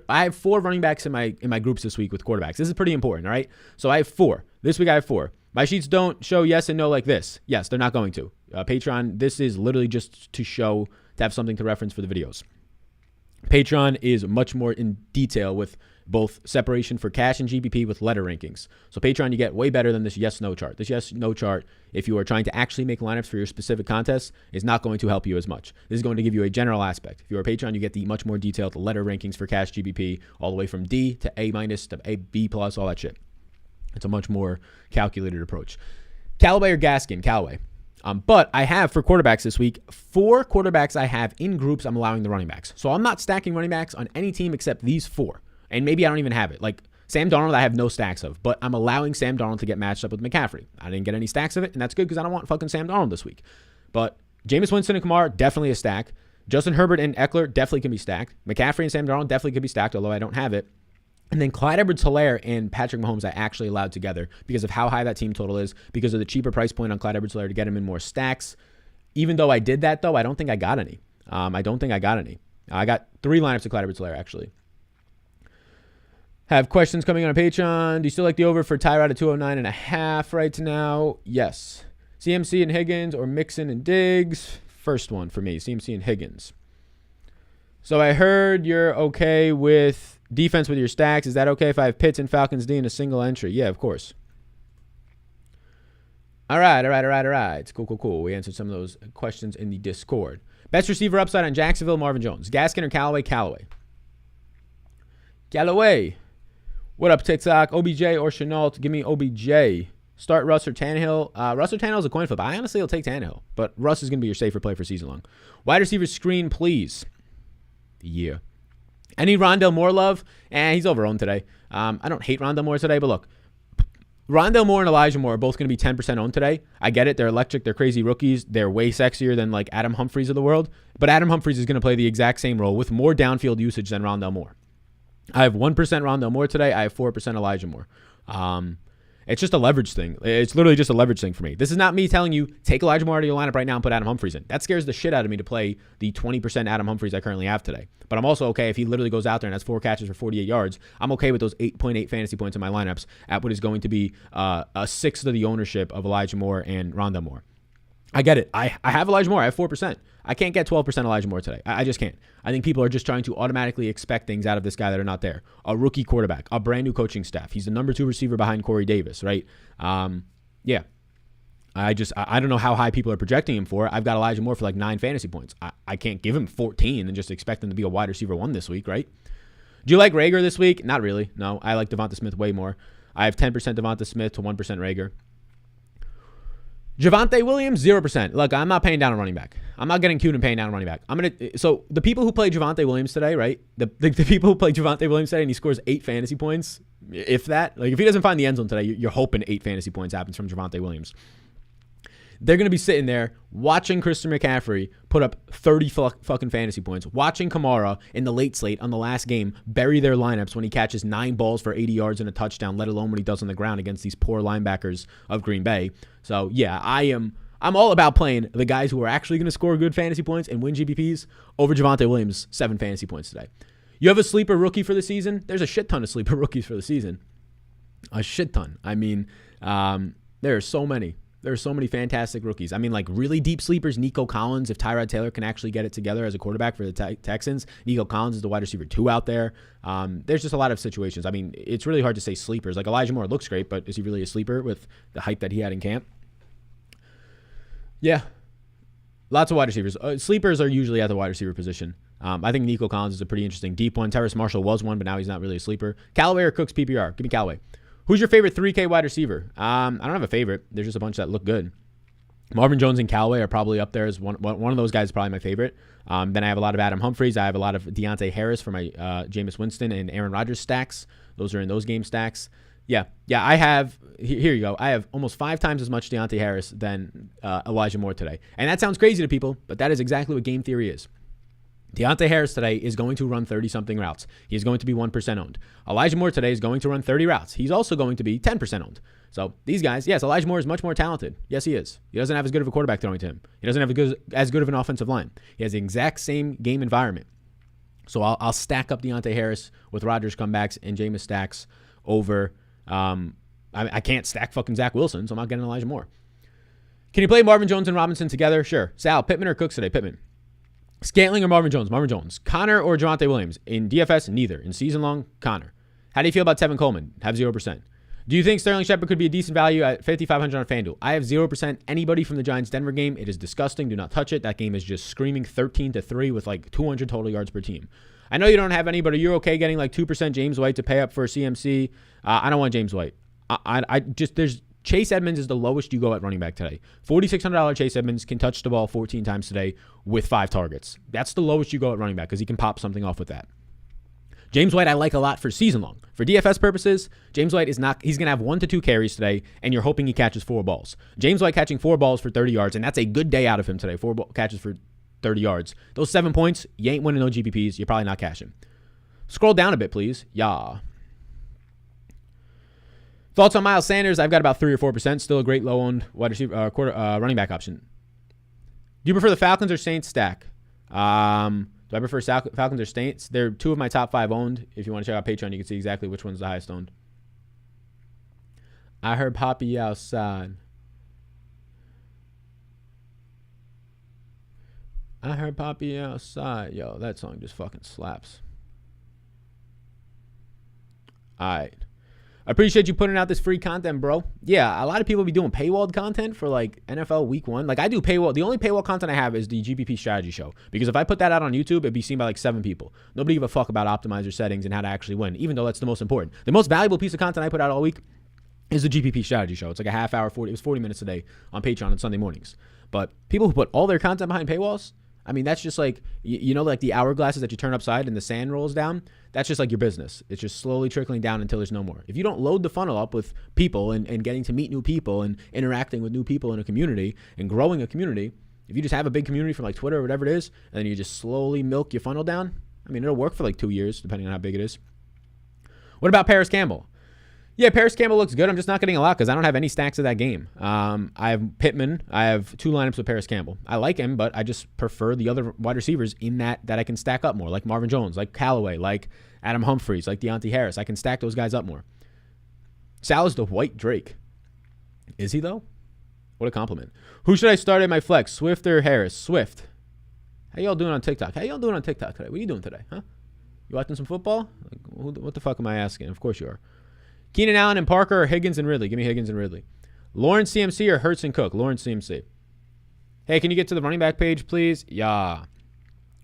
I have 4 running backs in my groups this week with quarterbacks. This is pretty important, all right? So I have 4. This week I have 4. My sheets don't show yes and no like this. Yes, they're not going to. Patreon, this is literally just to have something to reference for the videos. Patreon is much more in detail with both separation for cash and GPP with letter rankings. So Patreon, you get way better than this yes-no chart. This yes-no chart, if you are trying to actually make lineups for your specific contests, is not going to help you as much. This is going to give you a general aspect. If you're a Patreon, you get the much more detailed letter rankings for cash GPP, all the way from D to A- to A, B+, all that shit. It's a much more calculated approach. Callaway or Gaskin? Callaway. But I have, for quarterbacks this week, 4 quarterbacks I have in groups I'm allowing the running backs. So I'm not stacking running backs on any team except these 4. And maybe I don't even have it. Like Sam Darnold, I have no stacks of. But I'm allowing Sam Darnold to get matched up with McCaffrey. I didn't get any stacks of it, and that's good because I don't want fucking Sam Darnold this week. But Jameis Winston and Kamara, definitely a stack. Justin Herbert and Eckler definitely can be stacked. McCaffrey and Sam Darnold definitely can be stacked, although I don't have it. And then Clyde Edwards-Helaire and Patrick Mahomes I actually allowed together because of how high that team total is, because of the cheaper price point on Clyde Edwards-Helaire to get him in more stacks. Even though I did that, though, I don't think I got any. I got 3 lineups of Clyde Edwards-Helaire, actually. Have questions coming on Patreon. Do you still like the over for Tyrod at 209.5 right now? Yes. CMC and Higgins or Mixon and Diggs? First one for me, CMC and Higgins. So I heard you're okay with defense with your stacks. Is that okay if I have Pitts and Falcons D in a single entry? Yeah, of course. All right. Cool. We answered some of those questions in the Discord. Best receiver upside on Jacksonville, Marvin Jones. Gaskin or Callaway? Callaway. What up, TikTok? OBJ or Chenault? Give me OBJ. Start Russ or Tannehill. Russ or Tannehill is a coin flip. I honestly will take Tannehill, but Russ is going to be your safer play for season long. Wide receiver screen, please. Yeah. Any Rondell Moore love? He's over-owned today. I don't hate Rondell Moore today, but look. Rondell Moore and Elijah Moore are both going to be 10% owned today. I get it. They're electric. They're crazy rookies. They're way sexier than like Adam Humphries of the world. But Adam Humphries is going to play the exact same role with more downfield usage than Rondell Moore. I have 1% Rondell Moore today. I have 4% Elijah Moore. It's just a leverage thing. It's literally just a leverage thing for me. This is not me telling you, take Elijah Moore out of your lineup right now and put Adam Humphries in. That scares the shit out of me to play the 20% Adam Humphries I currently have today. But I'm also okay if he literally goes out there and has 4 catches for 48 yards. I'm okay with those 8.8 fantasy points in my lineups at what is going to be a sixth of the ownership of Elijah Moore and Rondell Moore. I get it. I have Elijah Moore. I have 4%. I can't get 12% Elijah Moore today. I just can't. I think people are just trying to automatically expect things out of this guy that are not there. A rookie quarterback, a brand new coaching staff. He's the number 2 receiver behind Corey Davis, right? Yeah. I don't know how high people are projecting him for. I've got Elijah Moore for like 9 fantasy points. I can't give him 14 and just expect him to be a wide receiver 1 this week, right? Do you like Rager this week? Not really. No, I like Devonta Smith way more. I have 10% Devonta Smith to 1% Rager. Javonte Williams, 0%. Look, I'm not paying down a running back. I'm not getting cute and paying down a running back. So the people who play Javonte Williams today, right? The people who play Javonte Williams today and he scores 8 fantasy points, if that, like if he doesn't find the end zone today, you're hoping 8 fantasy points happens from Javonte Williams. They're going to be sitting there watching Christian McCaffrey put up 30 fucking fantasy points, watching Kamara in the late slate on the last game bury their lineups when he catches 9 balls for 80 yards and a touchdown, let alone what he does on the ground against these poor linebackers of Green Bay. So, yeah, I'm all about playing the guys who are actually going to score good fantasy points and win GPPs over Javonte Williams' 7 fantasy points today. You have a sleeper rookie for the season? There's a shit ton of sleeper rookies for the season. A shit ton. I mean, there are so many. There are so many fantastic rookies. I mean, like really deep sleepers, Nico Collins, if Tyrod Taylor can actually get it together as a quarterback for the Texans. Nico Collins is the wide receiver 2 out there. There's just a lot of situations. I mean, it's really hard to say sleepers. Like Elijah Moore looks great, but is he really a sleeper with the hype that he had in camp? Yeah. Lots of wide receivers. Sleepers are usually at the wide receiver position. I think Nico Collins is a pretty interesting deep one. Terrace Marshall was one, but now he's not really a sleeper. Callaway or Cooks PPR? Give me Callaway. Who's your favorite 3K wide receiver? I don't have a favorite. There's just a bunch that look good. Marvin Jones and Callaway are probably up there as one of those guys is probably my favorite. Then I have a lot of Adam Humphries. I have a lot of Deontay Harris for my Jameis Winston and Aaron Rodgers stacks. Those are in those game stacks. Yeah, I have, here you go. I have almost 5 times as much Deontay Harris than Elijah Moore today. And that sounds crazy to people, but that is exactly what game theory is. Deontay Harris today is going to run 30-something routes. He is going to be 1% owned. Elijah Moore today is going to run 30 routes. He's also going to be 10% owned. So these guys, yes, Elijah Moore is much more talented. Yes, he is. He doesn't have as good of a quarterback throwing to him. He doesn't have as good of an offensive line. He has the exact same game environment. So I'll stack up Deontay Harris with Rodgers comebacks and Jameis stacks over. I can't stack fucking Zach Wilson, so I'm not getting Elijah Moore. Can you play Marvin Jones and Robinson together? Sure. Sal, Pittman or Cooks today? Pittman. Scantling or Marvin Jones? Marvin Jones. Connor or Javonte Williams? In DFS, neither. In season long, Connor. How do you feel about Tevin Coleman? Have 0%. Do you think Sterling Shepard could be a decent value at 5,500 on FanDuel? I have 0%. Anybody from the Giants-Denver game, it is disgusting. Do not touch it. That game is just screaming 13-3 with like 200 total yards per team. I know you don't have any, but are you okay getting like 2% James White to pay up for CMC? I don't want James White. There's Chase Edmonds is the lowest you go at running back today. $4,600 Chase Edmonds can touch the ball 14 times today with 5 targets. That's the lowest you go at running back because he can pop something off with that. James White I like a lot for season long. For DFS purposes, James White he's going to have 1 to 2 carries today, and you're hoping he catches 4 balls. James White catching 4 balls for 30 yards, and that's a good day out of him today. 4 catches for 30 yards. Those 7 points, you ain't winning no GPPs. You're probably not cashing. Scroll down a bit, please. Yeah. Thoughts on Miles Sanders? I've got about 3 or 4%. Still a great low-owned wide receiver, running back option. Do you prefer the Falcons or Saints stack? Do I prefer Falcons or Saints? They're 2 of my top 5 owned. If you want to check out Patreon, you can see exactly which one's the highest owned. I heard Poppy outside. I heard Poppy outside. Yo, that song just fucking slaps. All right. I appreciate you putting out this free content, bro. Yeah, a lot of people be doing paywalled content for like NFL week 1. Like I do paywall. The only paywall content I have is the GPP strategy show. Because if I put that out on YouTube, it'd be seen by like 7 people. Nobody give a fuck about optimizer settings and how to actually win, even though that's the most important. The most valuable piece of content I put out all week is the GPP strategy show. It's like a half hour, it was 40 minutes a day on Patreon on Sunday mornings. But people who put all their content behind paywalls, I mean, that's just like, you know, like the hourglasses that you turn upside and the sand rolls down. That's just like your business. It's just slowly trickling down until there's no more. If you don't load the funnel up with people and getting to meet new people and interacting with new people in a community and growing a community, if you just have a big community from like Twitter or whatever it is, and then you just slowly milk your funnel down, I mean, it'll work for like 2 years, depending on how big it is. What about Paris Campbell? Yeah, Paris Campbell looks good. I'm just not getting a lot because I don't have any stacks of that game. I have Pittman. I have 2 lineups with Paris Campbell. I like him, but I just prefer the other wide receivers in that I can stack up more, like Marvin Jones, like Callaway, like Adam Humphries, like Deontay Harris. I can stack those guys up more. Sal is the white Drake. Is he, though? What a compliment. Who should I start at my flex, Swift or Harris? Swift. How y'all doing on TikTok? How y'all doing on TikTok today? What are you doing today, huh? You watching some football? Like, what the fuck am I asking? Of course you are. Keenan Allen and Parker or Higgins and Ridley? Give me Higgins and Ridley. Lawrence CMC or Hurts and Cook? Lawrence CMC. Hey, can you get to the running back page, please? Yeah.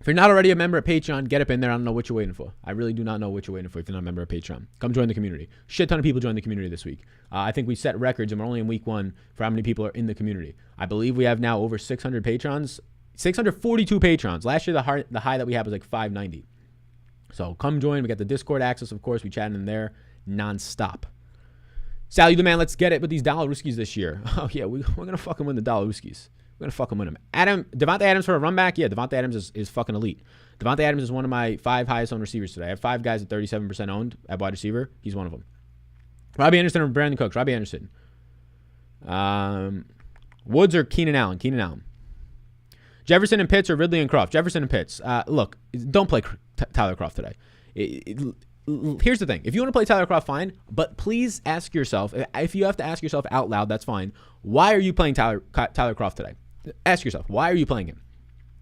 If you're not already a member of Patreon, get up in there. I don't know what you're waiting for. I really do not know what you're waiting for if you're not a member of Patreon. Come join the community. Shit ton of people joined the community this week. I think we set records, and we're only in week 1 for how many people are in the community. I believe we have now over 600 patrons, 642 patrons. Last year, the high that we had was like 590. So come join. We got the Discord access, of course. We chat in there nonstop. Sally the man, let's get it with these Dollarooskies this year. Oh, yeah, we're going to fucking win the Dollarooskies. We're going to fucking win them. Devontae Adams for a run back? Yeah, Devontae Adams is fucking elite. Devontae Adams is one of my 5 highest owned receivers today. I have 5 guys at 37% owned at wide receiver. He's one of them. Robbie Anderson or Brandon Cooks? Robbie Anderson. Woods or Keenan Allen? Keenan Allen. Jefferson and Pitts or Ridley and Croft? Jefferson and Pitts. Look, don't play Tyler Croft today. Here's the thing. If you want to play Tyler Croft, fine. But please ask yourself, if you have to ask yourself out loud, that's fine. Why are you playing Tyler Croft today? Ask yourself, why are you playing him?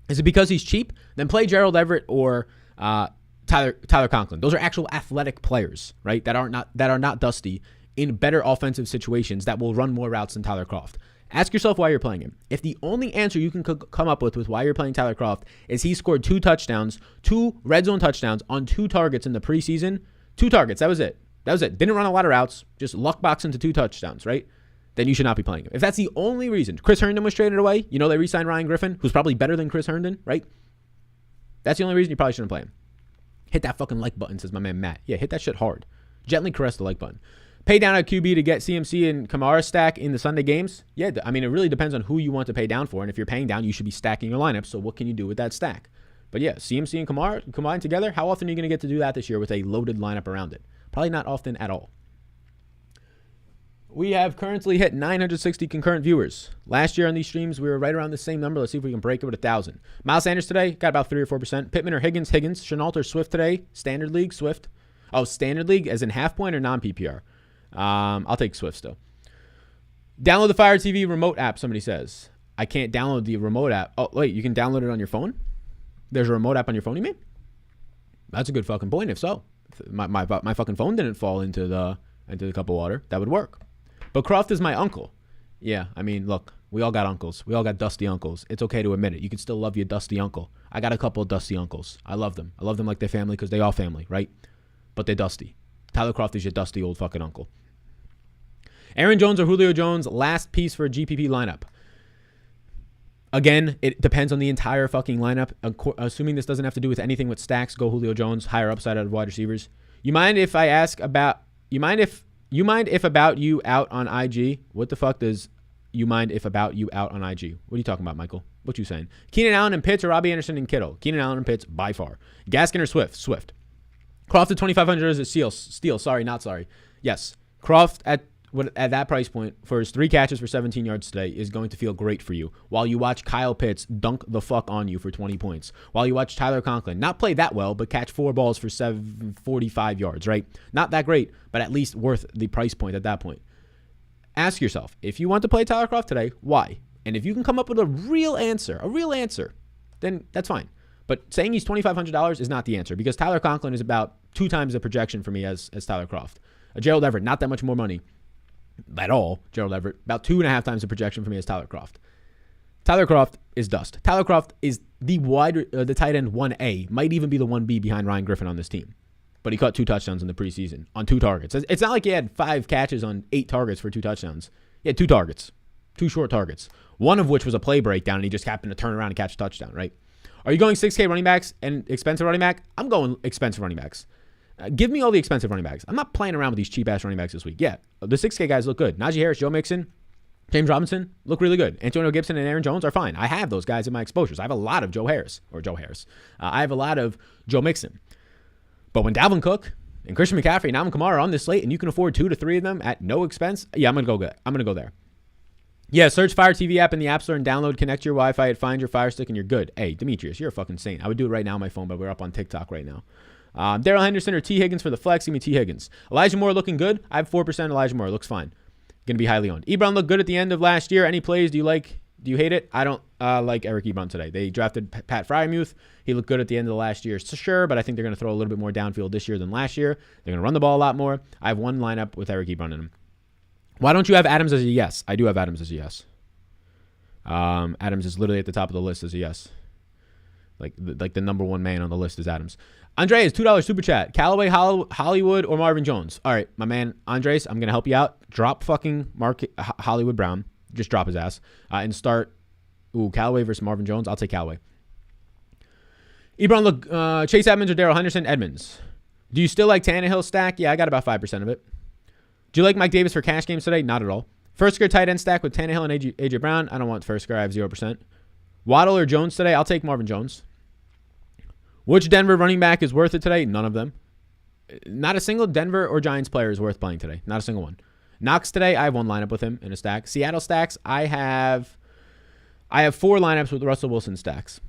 Is it because he's cheap? Then play Gerald Everett or Tyler Conklin. Those are actual athletic players, right? That are not dusty in better offensive situations that will run more routes than Tyler Croft. Ask yourself why you're playing him. If the only answer you can come up with why you're playing Tyler Croft is he scored 2 touchdowns, 2 red zone touchdowns on 2 targets in the preseason, 2 targets, that was it. Didn't run a lot of routes, just luck box into 2 touchdowns, right? Then you should not be playing him. If that's the only reason, Chris Herndon was traded away. You know they re-signed Ryan Griffin, who's probably better than Chris Herndon, right? That's the only reason you probably shouldn't play him. Hit that fucking like button, says my man Matt. Yeah, hit that shit hard. Gently caress the like button. Pay down at QB to get CMC and Kamara stack in the Sunday games. Yeah, I mean, it really depends on who you want to pay down for. And if you're paying down, you should be stacking your lineup. So what can you do with that stack? But yeah, CMC and Kamara combined together. How often are you going to get to do that this year with a loaded lineup around it? Probably not often at all. We have currently hit 960 concurrent viewers. Last year on these streams, we were right around the same number. Let's see if we can break it with 1,000. Miles Sanders today got about 3 or 4%. Pittman or Higgins? Higgins. Chenault or Swift today? Standard League, Swift. Oh, Standard League as in half point or non-PPR? I'll take Swift still. Download the Fire TV remote app, somebody says. I can't download the remote app. Oh, wait, you can download it on your phone? There's a remote app on your phone, you mean? That's a good fucking point, if so. If my fucking phone didn't fall into the cup of water, that would work. But Croft is my uncle. Yeah, I mean, look, we all got uncles. We all got dusty uncles. It's okay to admit it. You can still love your dusty uncle. I got a couple of dusty uncles. I love them. I love them like they're family because they are family, right? But they're dusty. Tyler Croft is your dusty old fucking uncle. Aaron Jones or Julio Jones, last piece for a GPP lineup. Again, it depends on the entire fucking lineup. Assuming this doesn't have to do with anything with stacks, go Julio Jones, higher upside out of wide receivers. You mind if about you out on IG? What the fuck does you mind if about you out on IG? What are you talking about, Michael? What you saying? Keenan Allen and Pitts or Robbie Anderson and Kittle? Keenan Allen and Pitts by far. Gaskin or Swift? Swift. Croft at 2,500 is a steal. Sorry, not sorry. Yes. Croft at that price point for his 3 catches for 17 yards today is going to feel great for you while you watch Kyle Pitts dunk the fuck on you for 20 points. While you watch Tyler Conklin not play that well, but catch 4 balls for 45 yards, right? Not that great, but at least worth the price point at that point. Ask yourself, if you want to play Tyler Croft today, why? And if you can come up with a real answer, then that's fine. But saying he's $2,500 is not the answer because Tyler Conklin is about 2 times the projection for me as Tyler Croft. Gerald Everett, not that much more money at all. Gerald Everett, about 2.5 times the projection for me as Tyler Croft. Tyler Croft is dust. Tyler Croft is the tight end 1A, might even be the 1B behind Ryan Griffin on this team. But he caught 2 touchdowns in the preseason on 2 targets. It's not like he had 5 catches on 8 targets for 2 touchdowns. He had 2 targets, 2 short targets, one of which was a play breakdown, and he just happened to turn around and catch a touchdown, right? Are you going 6K running backs and expensive running back? I'm going expensive running backs. Give me all the expensive running backs. I'm not playing around with these cheap-ass running backs this week. Yeah, the 6K guys look good. Najee Harris, Joe Mixon, James Robinson look really good. Antonio Gibson and Aaron Jones are fine. I have those guys in my exposures. I have a lot of Joe Harris. I have a lot of Joe Mixon. But when Dalvin Cook and Christian McCaffrey and Alvin Kamara are on this slate and you can afford 2 to 3 of them at no expense, yeah, I'm going to go there. Yeah, search Fire TV app in the App Store and download, connect your Wi-Fi, find your Fire Stick, and you're good. Hey, Demetrius, you're a fucking saint. I would do it right now on my phone, but we're up on TikTok right now. Darrell Henderson or T. Higgins for the flex. Give me T. Higgins. Elijah Moore looking good. I have 4% Elijah Moore. Looks fine. Going to be highly owned. Ebron looked good at the end of last year. Any plays do you like? Do you hate it? I don't like Eric Ebron today. They drafted Pat Fryermuth. He looked good at the end of the last year, sure, but I think they're going to throw a little bit more downfield this year than last year. They're going to run the ball a lot more. I have one lineup with Eric Ebron in him. Why don't you have Adams as a yes? I do have Adams as a yes. Adams is literally at the top of the list as a yes. Like the number one man on the list is Adams. Andreas, $2 super chat. Callaway, Hollywood, or Marvin Jones? All right, my man Andres, I'm going to help you out. Drop fucking Hollywood Brown. Just drop his ass. And start, Callaway versus Marvin Jones. I'll take Callaway. Ebron, look, Chase Edmonds or Darrell Henderson? Edmonds. Do you still like Tannehill stack? Yeah, I got about 5% of it. Do you like Mike Davis for cash games today? Not at all. First tier tight end stack with Tannehill and AJ Brown. I don't want first tier. I have 0%. Waddle or Jones today? I'll take Marvin Jones. Which Denver running back is worth it today? None of them. Not a single Denver or Giants player is worth playing today. Not a single one. Knox today, I have one lineup with him in a stack. Seattle stacks, I have 4 lineups with Russell Wilson stacks.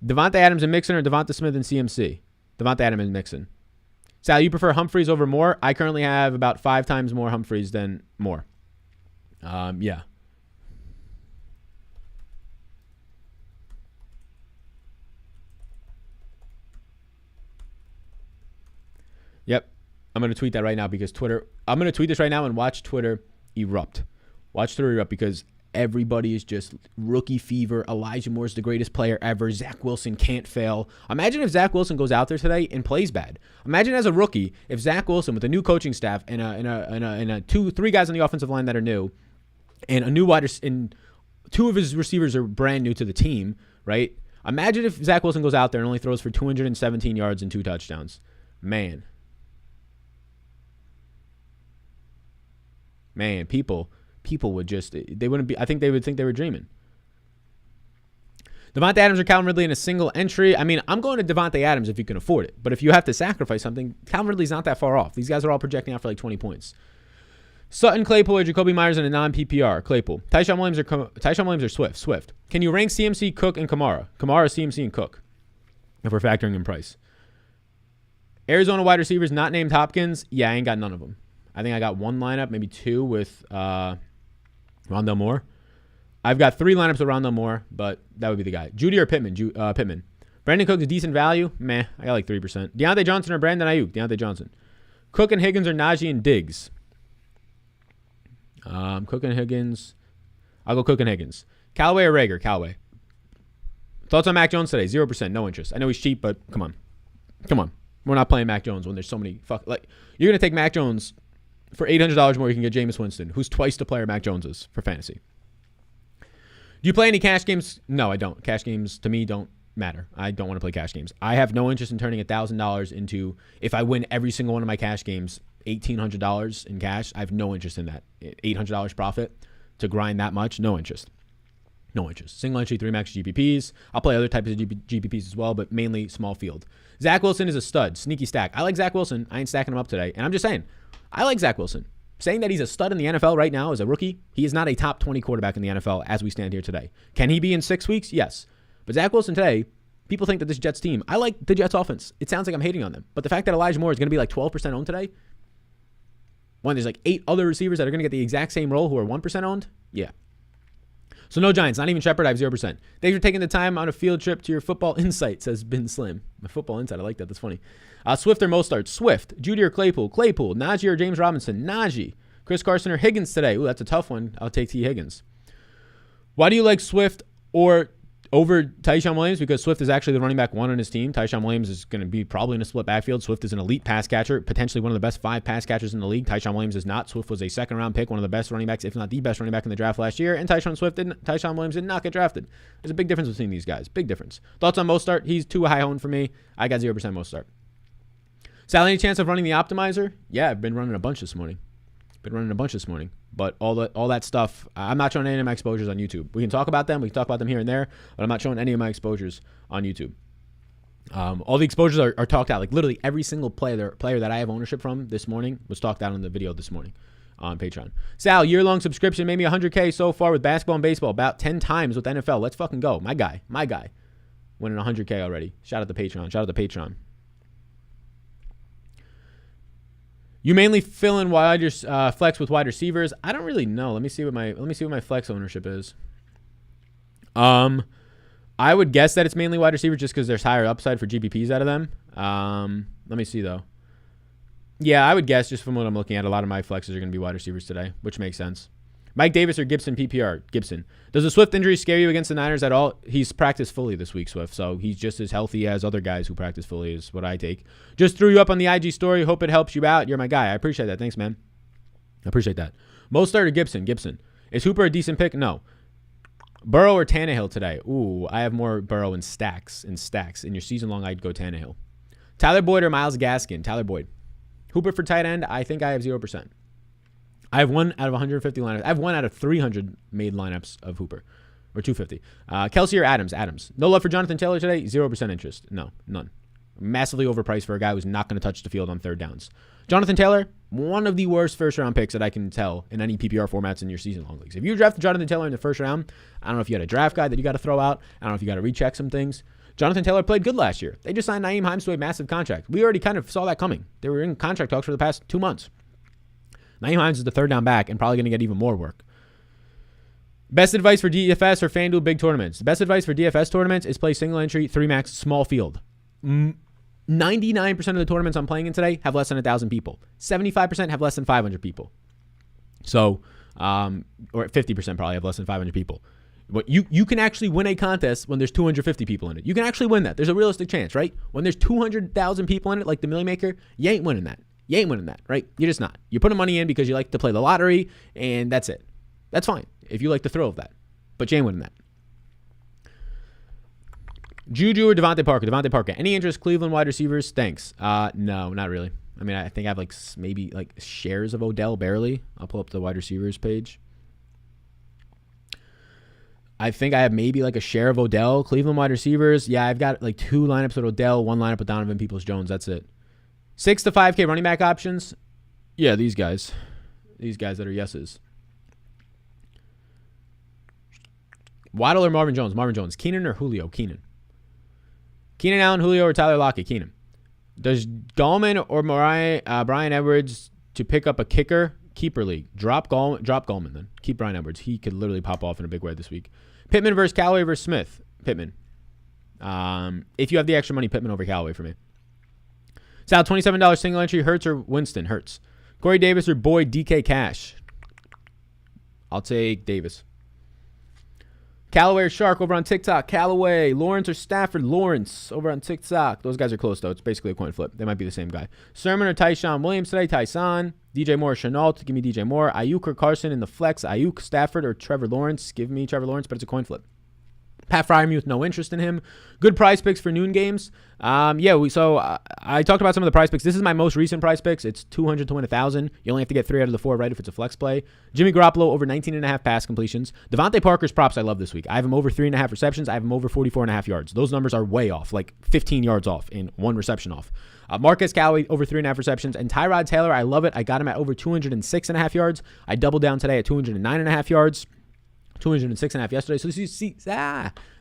Devontae Adams and Mixon or Devonta Smith and CMC? Devontae Adams and Mixon. Sal, you prefer Humphreys over Moore? I currently have about 5 times more Humphreys than Moore. Yeah. Yep. I'm going to tweet that right now because Twitter... I'm going to tweet this right now and watch Twitter erupt. Watch Twitter erupt because everybody is just rookie fever. Elijah Moore's the greatest player ever. Zach Wilson can't fail. Imagine if Zach Wilson goes out there today and plays bad. Imagine as a rookie if Zach Wilson with a new coaching staff and 3 guys on the offensive line that are new and a new and 2 of his receivers are brand new to the team, right? Imagine if Zach Wilson goes out there and only throws for 217 yards and 2 touchdowns. Man, people would just, they wouldn't be, I think they would think they were dreaming. Devontae Adams or Calvin Ridley in a single entry. I mean, I'm going to Devontae Adams if you can afford it. But if you have to sacrifice something, Calvin Ridley's not that far off. These guys are all projecting out for like 20 points. Sutton, Claypool, or Jacoby Myers in a non-PPR. Claypool. Tyshawn Williams or Swift? Swift. Can you rank CMC, Cook, and Kamara? Kamara, CMC, and Cook, if we're factoring in price. Arizona wide receivers not named Hopkins. Yeah, I ain't got none of them. I think I got 1 lineup, maybe 2 with Rondell Moore. I've got 3 lineups with Rondell Moore, but that would be the guy. Judy or Pittman? Pittman. Brandon Cook's decent value. Meh, I got like 3%. Deontay Johnson or Brandon Ayuk? Deontay Johnson. Cook and Higgins or Najee and Diggs? Cook and Higgins. I'll go Cook and Higgins. Callaway or Rager? Callaway. Thoughts on Mac Jones today? 0%. No interest. I know he's cheap, but come on. We're not playing Mac Jones when there's so many you're going to take Mac Jones for $800 more. You can get Jameis Winston, who's twice the player Mac Jones is for fantasy. Do you play any cash games? No, I don't. Cash games to me don't matter. I don't want to play cash games. I have no interest in turning $1,000 into, if I win every single one of my cash games, $1,800 in cash. I have no interest in that. $800 profit to grind that much. No interest. Single entry 3 max GPPs. I'll play other types of GPPs as well, but mainly small field. Zach Wilson is a stud. Sneaky stack. I like Zach Wilson. I ain't stacking him up today. And I'm just saying, I like Zach Wilson. Saying that he's a stud in the NFL right now as a rookie, he is not a top 20 quarterback in the NFL as we stand here today. Can he be in 6 weeks? Yes. But Zach Wilson today, people think that this Jets team, I like the Jets offense. It sounds like I'm hating on them. But the fact that Elijah Moore is going to be like 12% owned today, when there's like 8 other receivers that are going to get the exact same role who are 1% owned, yeah. So no Giants, not even Shepard, I have 0%. Thanks for taking the time on a field trip to your football insight, says Ben Slim. My football insight, I like that. That's funny. Swift or Mostert? Swift. Judy or Claypool? Claypool. Najee or James Robinson? Najee. Chris Carson or Higgins today? Ooh, that's a tough one. I'll take T. Higgins. Why do you like Swift over Tyshawn Williams? Because Swift is actually the running back 1 on his team. Tyshawn Williams is going to be probably in a split backfield. Swift is an elite pass catcher, potentially one of the best 5 pass catchers in the league. Tyshawn Williams is not. Swift was a second-round pick, one of the best running backs, if not the best running back in the draft last year. And Tyshawn Williams did not get drafted. There's a big difference between these guys. Big difference. Thoughts on Mostert? He's too high owned for me. I got 0% Mostert. Sal, any chance of running the optimizer? Yeah, I've been running a bunch this morning. But all that stuff, I'm not showing any of my exposures on YouTube. We can talk about them. We can talk about them here and there, but I'm not showing any of my exposures on YouTube. All the exposures are talked out. Like literally every single player that I have ownership from this morning was talked out on the video this morning on Patreon. Sal, year-long subscription made me $100K so far with basketball and baseball, about 10 times with NFL. Let's fucking go. My guy. Winning $100K already. Shout out to Patreon. You mainly fill in flex with wide receivers. I don't really know. Let me see what my flex ownership is. I would guess that it's mainly wide receivers just because there's higher upside for GPPs out of them. Let me see though. Yeah, I would guess just from what I'm looking at, a lot of my flexes are going to be wide receivers today, which makes sense. Mike Davis or Gibson PPR? Gibson. Does the Swift injury scare you against the Niners at all? He's practiced fully this week, Swift, so he's just as healthy as other guys who practice fully is what I take. Just threw you up on the IG story. Hope it helps you out. You're my guy. I appreciate that. Thanks, man. I appreciate that. Mostert or Gibson? Gibson. Is Hooper a decent pick? No. Burrow or Tannehill today? Ooh, I have more Burrow in stacks. In your season long, I'd go Tannehill. Tyler Boyd or Myles Gaskin? Tyler Boyd. Hooper for tight end? I think I have 0%. I have 1 out of 150 lineups. I have 1 out of 300 made lineups of Hooper. Or 250. Kelsey or Adams? Adams. No love for Jonathan Taylor today? 0% interest. No, none. Massively overpriced for a guy who's not going to touch the field on third downs. Jonathan Taylor, one of the worst first-round picks that I can tell in any PPR formats in your season-long leagues. If you drafted Jonathan Taylor in the first round, I don't know if you had a draft guide that you got to throw out. I don't know if you got to recheck some things. Jonathan Taylor played good last year. They just signed Nyheim Hines to a massive contract. We already kind of saw that coming. They were in contract talks for the past 2 months. Nyheim Hines is the third down back and probably going to get even more work. Best advice for DFS or FanDuel big tournaments? The best advice for DFS tournaments is play single entry, 3-max, small field. 99% of the tournaments I'm playing in today have less than 1,000 people. 75% have less than 500 people. So, or 50% probably have less than 500 people. But you can actually win a contest when there's 250 people in it. You can actually win that. There's a realistic chance, right? When there's 200,000 people in it, like the Millie Maker, you ain't winning that. You ain't winning that, right? You're just not. You're putting money in because you like to play the lottery, and that's it. That's fine if you like the thrill of that. But you ain't winning that. Juju or Devontae Parker? Devontae Parker. Any interest Cleveland wide receivers? Thanks. No, not really. I mean, I think I have maybe shares of Odell, barely. I'll pull up the wide receivers page. I think I have maybe a share of Odell. Cleveland wide receivers. Yeah, I've got 2 lineups with Odell, 1 lineup with Donovan Peoples-Jones. That's it. 6 to 5K running back options. Yeah, these guys. These guys that are yeses. Waddle or Marvin Jones? Marvin Jones. Keenan or Julio? Keenan. Keenan Allen, Julio, or Tyler Lockett? Keenan. Does Gallman or Brian Edwards to pick up a kicker? Keeper league. Drop Gallman then. Keep Brian Edwards. He could literally pop off in a big way this week. Pittman versus Callaway versus Smith. Pittman. If you have the extra money, Pittman over Callaway for me. Sal, $27 single entry. Hurts or Winston? Hurts. Corey Davis or Boyd DK Cash? I'll take Davis. Callaway or Shark over on TikTok? Callaway. Lawrence or Stafford? Lawrence over on TikTok. Those guys are close, though. It's basically a coin flip. They might be the same guy. Sermon or Tyshawn Williams today? Tyson. DJ Moore or Chenault? Give me DJ Moore. Ayuk or Carson in the flex? Ayuk, Stafford, or Trevor Lawrence? Give me Trevor Lawrence, but it's a coin flip. Pat Fryermuth, no interest in him. Good prize picks for noon games. I talked about some of the prize picks. This is my most recent prize picks. It's 200 to win 1,000. You only have to get 3 out of the 4 right if it's a flex play. Jimmy Garoppolo over 19.5 pass completions. Devontae Parker's props I love this week. I have him over 3.5 receptions. I have him over 44.5 yards. Those numbers are way off, 15 yards off and 1 reception off. Marquez Callaway over 3.5 receptions. And Tyrod Taylor, I love it. I got him at over 206.5 yards. I doubled down today at 209.5 yards. 206.5 yesterday. So you see,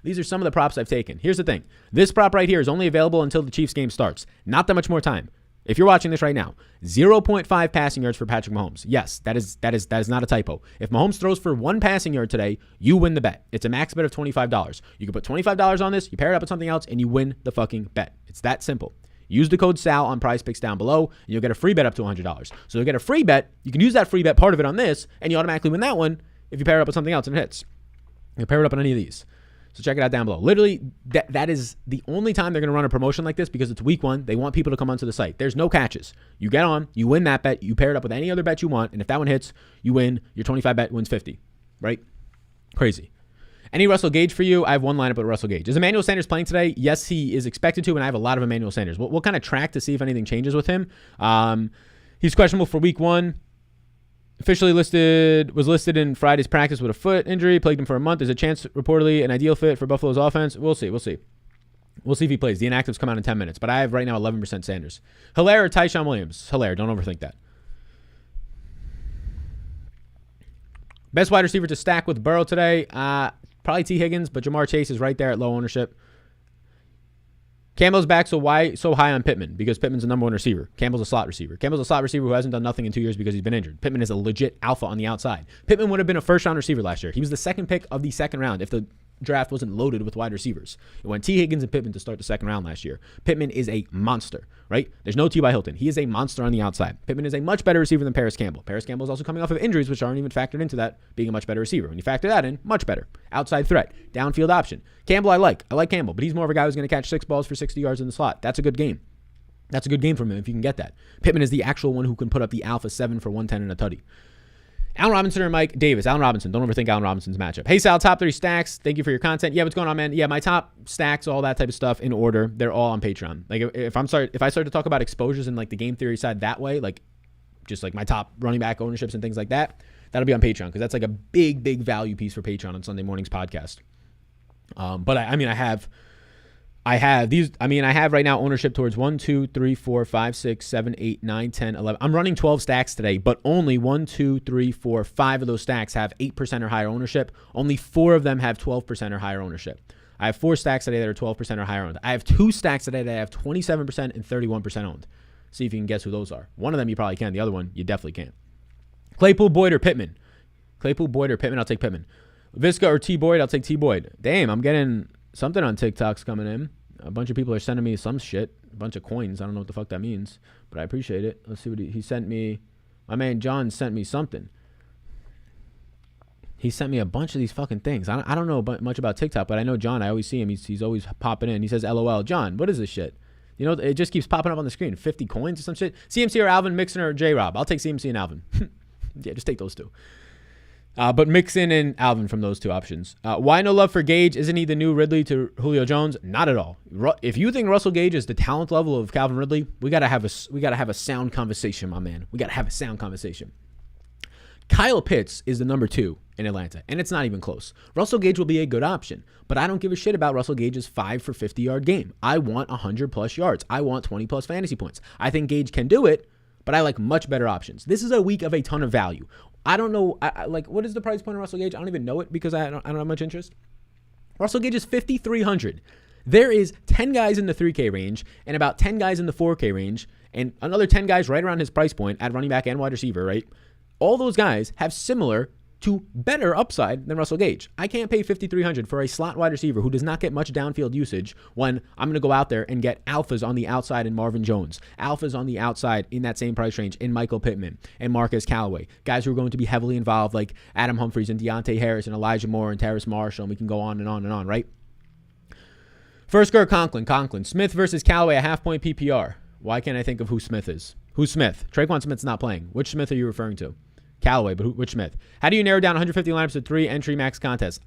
these are some of the props I've taken. Here's the thing. This prop right here is only available until the Chiefs game starts. Not that much more time. If you're watching this right now, 0.5 passing yards for Patrick Mahomes. Yes, that is not a typo. If Mahomes throws for 1 passing yard today, you win the bet. It's a max bet of $25. You can put $25 on this, you pair it up with something else, and you win the fucking bet. It's that simple. Use the code SAL on Prize Picks down below, and you'll get a free bet up to $100. So you'll get a free bet. You can use that free bet, part of it on this, and you automatically win that one if you pair it up with something else and it hits. You pair it up on any of these. So check it out down below. Literally, that is the only time they're going to run a promotion like this because it's week 1. They want people to come onto the site. There's no catches. You get on, you win that bet, you pair it up with any other bet you want, and if that one hits, you win. Your 25 bet wins 50, right? Crazy. Any Russell Gage for you? I have 1 lineup with Russell Gage. Is Emmanuel Sanders playing today? Yes, he is expected to, and I have a lot of Emmanuel Sanders. We'll kind of track to see if anything changes with him. He's questionable for week 1. Officially was listed in Friday's practice with a foot injury, plagued him for a month. There's a chance, reportedly, an ideal fit for Buffalo's offense. We'll see. We'll see if he plays. The inactives come out in 10 minutes, but I have right now 11% Sanders. Hilaire or Tyshawn Williams? Hilaire. Don't overthink that. Best wide receiver to stack with Burrow today? Probably T. Higgins, but Jamar Chase is right there at low ownership. Campbell's back, so why so high on Pittman? Because Pittman's the number 1 receiver. Campbell's a slot receiver. Campbell's a slot receiver who hasn't done nothing in 2 years because he's been injured. Pittman is a legit alpha on the outside. Pittman would have been a first-round receiver last year. He was the second pick of the second round. If the draft wasn't loaded with wide receivers. It went T. Higgins and Pittman to start the second round last year. Pittman is a monster, right? There's no T.Y. Hilton. He is a monster on the outside. Pittman is a much better receiver than Paris Campbell. Paris Campbell is also coming off of injuries, which aren't even factored into that being a much better receiver. When you factor that in, much better. Outside threat, downfield option. Campbell I like Campbell, but he's more of a guy who's going to catch 6 balls for 60 yards in the slot. That's a good game. That's a good game from him if you can get that. Pittman is the actual one who can put up the alpha 7 for 110 and a tutty. Allen Robinson or Mike Davis? Allen Robinson. Don't overthink Allen Robinson's matchup. Hey, Sal, top 30 stacks. Thank you for your content. Yeah, what's going on, man? Yeah, my top stacks, all that type of stuff in order. They're all on Patreon. Like, if I start to talk about exposures and like the game theory side that way, like just like my top running back ownerships and things like that, that'll be on Patreon because that's like a big, big value piece for Patreon on Sunday morning's podcast. But I have right now ownership towards 1, 2, 3, 4, 5, 6, 7, 8, 9, 10, 11. I'm running 12 stacks today, but only 1, 2, 3, 4, 5 of those stacks have 8% or higher ownership. Only 4 of them have 12% or higher ownership. I have 4 stacks today that are 12% or higher owned. I have 2 stacks today that have 27% and 31% owned. See if you can guess who those are. One of them you probably can. The other one you definitely can't. Claypool, Boyd, or Pittman? Claypool, Boyd, or Pittman? I'll take Pittman. Visca or T. Boyd? I'll take T. Boyd. Damn, I'm getting something on TikTok's coming in. A bunch of people are sending me some shit, a bunch of coins. I don't know what the fuck that means, but I appreciate it. Let's see what he sent me. My man John sent me something. He sent me a bunch of these fucking things. I don't know much about TikTok, but I know John. I always see him. He's always popping in. He says, LOL. John, what is this shit? You know, it just keeps popping up on the screen. 50 coins or some shit. CMC or Alvin, Mixon or J-Rob? I'll take CMC and Alvin. Yeah, just take those two. But Mixon and Alvin from those two options. Why no love for Gage? Isn't he the new Ridley to Julio Jones? Not at all. If you think Russell Gage is the talent level of Calvin Ridley, we gotta have a sound conversation, my man. We gotta have a sound conversation. Kyle Pitts is the number 2 in Atlanta, and it's not even close. Russell Gage will be a good option, but I don't give a shit about Russell Gage's 5 for 50-yard game. I want 100-plus yards. I want 20-plus fantasy points. I think Gage can do it, but I like much better options. This is a week of a ton of value. I don't know, what is the price point of Russell Gage? I don't even know it because I don't have much interest. Russell Gage is 5,300. There is 10 guys in the 3K range and about 10 guys in the 4K range and another 10 guys right around his price point at running back and wide receiver, right? All those guys have similar to better upside than Russell Gage. I can't pay $5,300 for a slot wide receiver who does not get much downfield usage when I'm going to go out there and get alphas on the outside in Marvin Jones, alphas on the outside in that same price range in Michael Pittman and Marcus Callaway, guys who are going to be heavily involved like Adam Humphries and Deontay Harris and Elijah Moore and Terrace Marshall, and we can go on and on and on, right? First or Conklin. Smith versus Callaway, a half-point PPR. Why can't I think of who Smith is? Who's Smith? Traquan Smith's not playing. Which Smith are you referring to? Callaway, but which Smith? How do you narrow down 150 lineups to 3 entry max contests?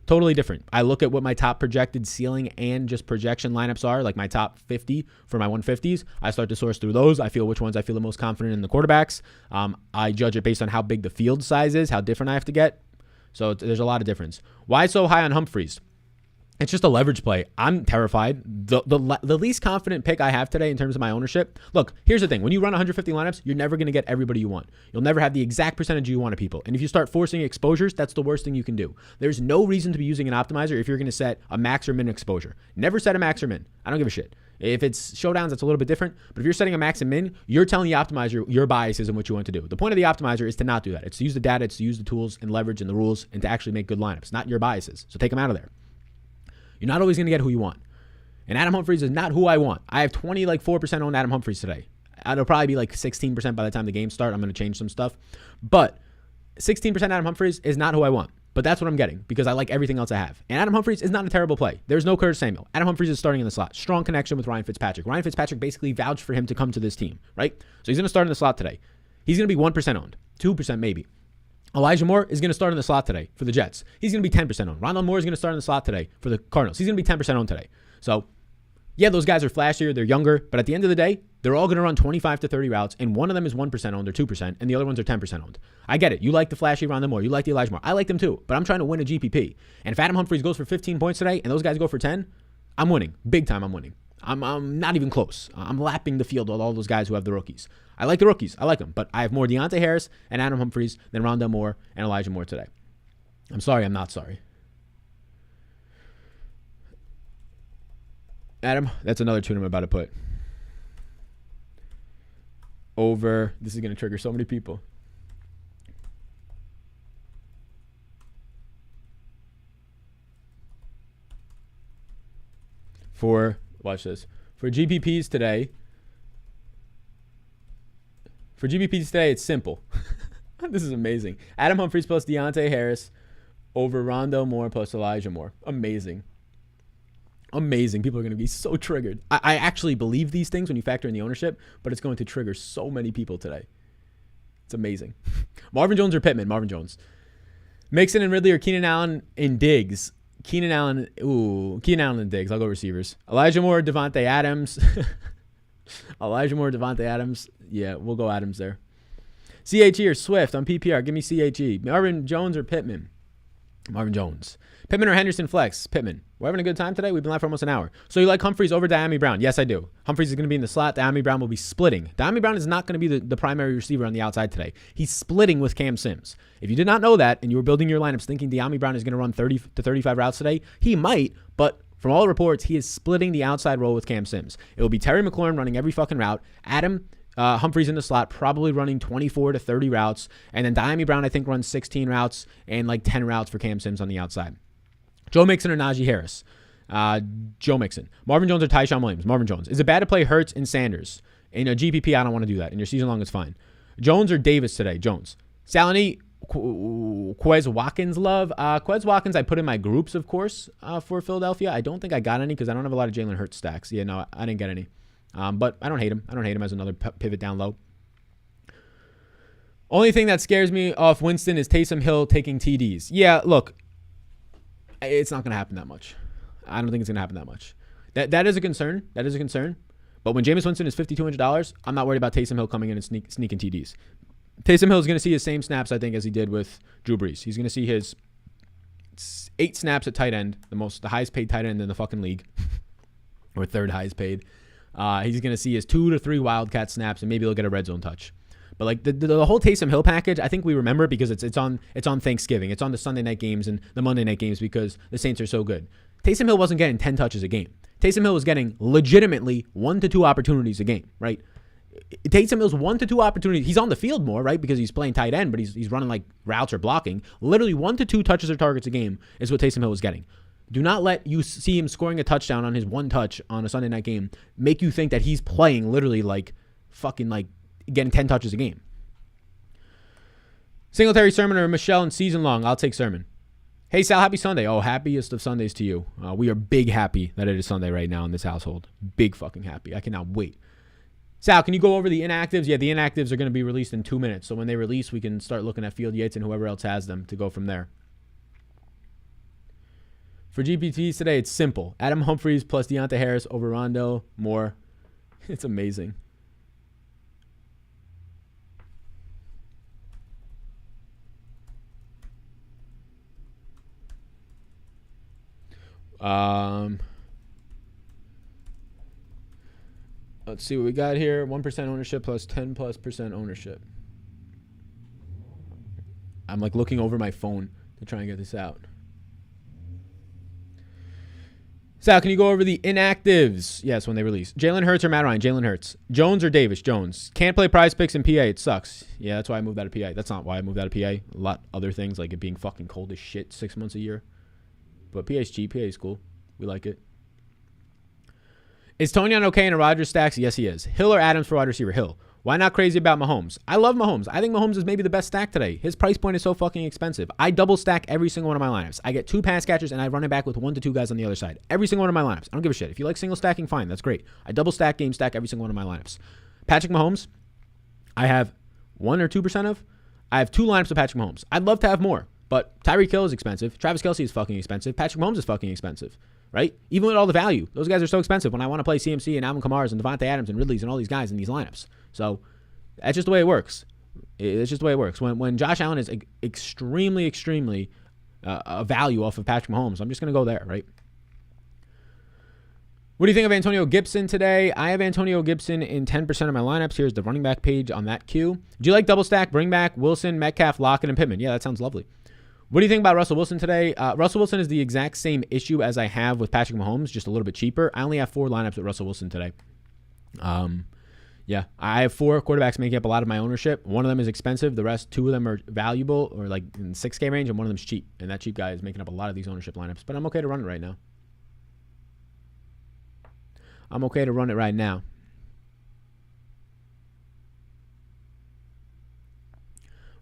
Totally different. I look at what my top projected ceiling and just projection lineups are, like my top 50 for my 150s. I start to source through those. I feel which ones I feel the most confident in the quarterbacks. I judge it based on how big the field size is, how different I have to get. So there's a lot of difference. Why so high on Humphries? It's just a leverage play. I'm terrified. The least confident pick I have today in terms of my ownership. Look, here's the thing. When you run 150 lineups, you're never going to get everybody you want. You'll never have the exact percentage you want of people. And if you start forcing exposures, that's the worst thing you can do. There's no reason to be using an optimizer if you're going to set a max or min exposure. Never set a max or min. I don't give a shit. If it's showdowns, it's a little bit different. But if you're setting a max and min, you're telling the optimizer your biases and what you want to do. The point of the optimizer is to not do that. It's to use the data, it's to use the tools and leverage and the rules and to actually make good lineups, not your biases. So take them out of there. You're not always going to get who you want. And Adam Humphries is not who I want. I have 4% owned Adam Humphries today. It'll probably be like 16% by the time the games start. I'm going to change some stuff. But 16% Adam Humphries is not who I want. But that's what I'm getting because I like everything else I have. And Adam Humphries is not a terrible play. There's no Curtis Samuel. Adam Humphries is starting in the slot. Strong connection with Ryan Fitzpatrick. Ryan Fitzpatrick basically vouched for him to come to this team, right? So he's going to start in the slot today. He's going to be 1% owned. 2% maybe. Elijah Moore is going to start in the slot today for the Jets. He's going to be 10% owned. Rondale Moore is going to start in the slot today for the Cardinals. He's going to be 10% owned today. So, yeah, those guys are flashier. They're younger. But at the end of the day, they're all going to run 25 to 30 routes, and one of them is 1% owned or 2%, and the other ones are 10% owned. I get it. You like the flashy Rondale Moore. You like the Elijah Moore. I like them too, but I'm trying to win a GPP. And if Adam Humphries goes for 15 points today and those guys go for 10, I'm winning. Big time I'm winning. I'm not even close. I'm lapping the field with all those guys who have the rookies. I like the rookies. I like them. But I have more Deontay Harris and Adam Humphries than Rondale Moore and Elijah Moore today. I'm sorry. I'm not sorry. Adam, that's another tune I'm about to put. Over. This is going to trigger so many people. watch this, for GPPs today. For GPPs today, it's simple. This is amazing. Adam Humphries plus Deontay Harris over Rondo Moore plus Elijah Moore. Amazing. Amazing. People are going to be so triggered. I actually believe these things when you factor in the ownership, but it's going to trigger so many people today. It's amazing. Marvin Jones or Pittman? Marvin Jones. Mixon and Ridley or Keenan Allen and Diggs? Keenan Allen and Diggs. I'll go receivers. Elijah Moore, Devontae Adams. Elijah Moore, Devontae Adams. Yeah, we'll go Adams there. CHE or Swift on PPR? Give me CHE. Marvin Jones or Pittman? Marvin Jones. Pittman or Henderson flex? Pittman. We're having a good time today. We've been live for almost an hour. So you like Humphries over Diami Brown? Yes, I do. Humphries is going to be in the slot. Diami Brown will be splitting. Diami Brown is not going to be the primary receiver on the outside today. He's splitting with Cam Sims. If you did not know that and you were building your lineups thinking Diami Brown is going to run 30 to 35 routes today, he might, but from all reports, he is splitting the outside role with Cam Sims. It will be Terry McLaurin running every fucking route. Humphries in the slot, probably running 24 to 30 routes. And then Diami Brown, I think, runs 16 routes and like 10 routes for Cam Sims on the outside. Joe Mixon or Najee Harris? Joe Mixon. Marvin Jones or Tyshawn Williams? Marvin Jones. Is it bad to play Hurts and Sanders? In a GPP, I don't want to do that. In your season long, it's fine. Jones or Davis today? Jones. Salini, Quez Watkins love. Quez Watkins, I put in my groups, of course, for Philadelphia. I don't think I got any because I don't have a lot of Jalen Hurts stacks. Yeah, no, I didn't get any. But I don't hate him. I don't hate him as another pivot down low. Only thing that scares me off Winston is Taysom Hill taking TDs. Yeah, look, it's not going to happen that much. I don't think it's going to happen that much. That is a concern. That is a concern. But when Jameis Winston is $5,200, I'm not worried about Taysom Hill coming in and sneaking TDs. Taysom Hill is going to see his same snaps, I think, as he did with Drew Brees. He's going to see his 8 snaps at tight end, the highest paid tight end in the fucking league, or third highest paid. He's going to see his 2 to 3 Wildcat snaps, and maybe he'll get a red zone touch. But like the whole Taysom Hill package, I think we remember it because it's on Thanksgiving. It's on the Sunday night games and the Monday night games because the Saints are so good. Taysom Hill wasn't getting 10 touches a game. Taysom Hill was getting legitimately 1 to 2 opportunities a game, right? Taysom Hill's 1 to 2 opportunities. He's on the field more, right? Because he's playing tight end, but he's running like routes or blocking. Literally 1 to 2 touches or targets a game is what Taysom Hill was getting. Do not let you see him scoring a touchdown on his 1 touch on a Sunday night game make you think that he's playing literally like fucking like getting 10 touches a game. Singletary, Sermon, or Michelle in season long? I'll take Sermon. Hey, Sal, happy Sunday. Oh, happiest of Sundays to you. We are big happy that it is Sunday right now in this household. Big fucking happy. I cannot wait. Sal, can you go over the inactives? Yeah, the inactives are going to be released in 2 minutes. So when they release, we can start looking at Field Yates and whoever else has them to go from there. For GPTs today, it's simple. Adam Humphries plus Deontay Harris over Rondo Moore. It's amazing. Let's see what we got here. 1% ownership plus 10+% ownership. I'm like looking over my phone to try and get this out. Sal, can you go over the inactives? Yes, when they release. Jalen Hurts or Matt Ryan? Jalen Hurts. Jones or Davis? Jones. Can't play Prize Picks in PA. It sucks. Yeah, that's why I moved out of PA. That's not why I moved out of PA. A lot other things like it being fucking cold as shit 6 months a year. But PA is cheap. PA is cool. We like it. Is Tonyan okay in a Rodgers stacks? Yes, he is. Hill or Adams for wide receiver? Hill. Why not crazy about Mahomes? I love Mahomes. I think Mahomes is maybe the best stack today. His price point is so fucking expensive. I double stack every single one of my lineups. I get 2 pass catchers and I run it back with 1 to 2 guys on the other side. Every single one of my lineups. I don't give a shit. If you like single stacking, fine. That's great. I double stack, game stack every single one of my lineups. Patrick Mahomes, I have 1 or 2% of. I have 2 lineups of Patrick Mahomes. I'd love to have more, but Tyreek Hill is expensive. Travis Kelce is fucking expensive. Patrick Mahomes is fucking expensive. Right? Even with all the value, those guys are so expensive when I want to play CMC and Alvin Kamara's and Devontae Adams and Ridley's and all these guys in these lineups. So that's just the way it works. It's just the way it works. When Josh Allen is extremely a value off of Patrick Mahomes, I'm just going to go there, right? What do you think of Antonio Gibson today? I have Antonio Gibson in 10% of my lineups. Here's the running back page on that queue. Do you like double stack? Bring back Wilson, Metcalf, Lockett, and Pittman. Yeah, that sounds lovely. What do you think about Russell Wilson today? Russell Wilson is the exact same issue as I have with Patrick Mahomes, just a little bit cheaper. I only have 4 lineups with Russell Wilson today. Yeah, I have 4 quarterbacks making up a lot of my ownership. One of them is expensive. The rest, 2 of them are valuable or like in 6K range, and one of them's cheap. And that cheap guy is making up a lot of these ownership lineups. But I'm okay to run it right now. I'm okay to run it right now.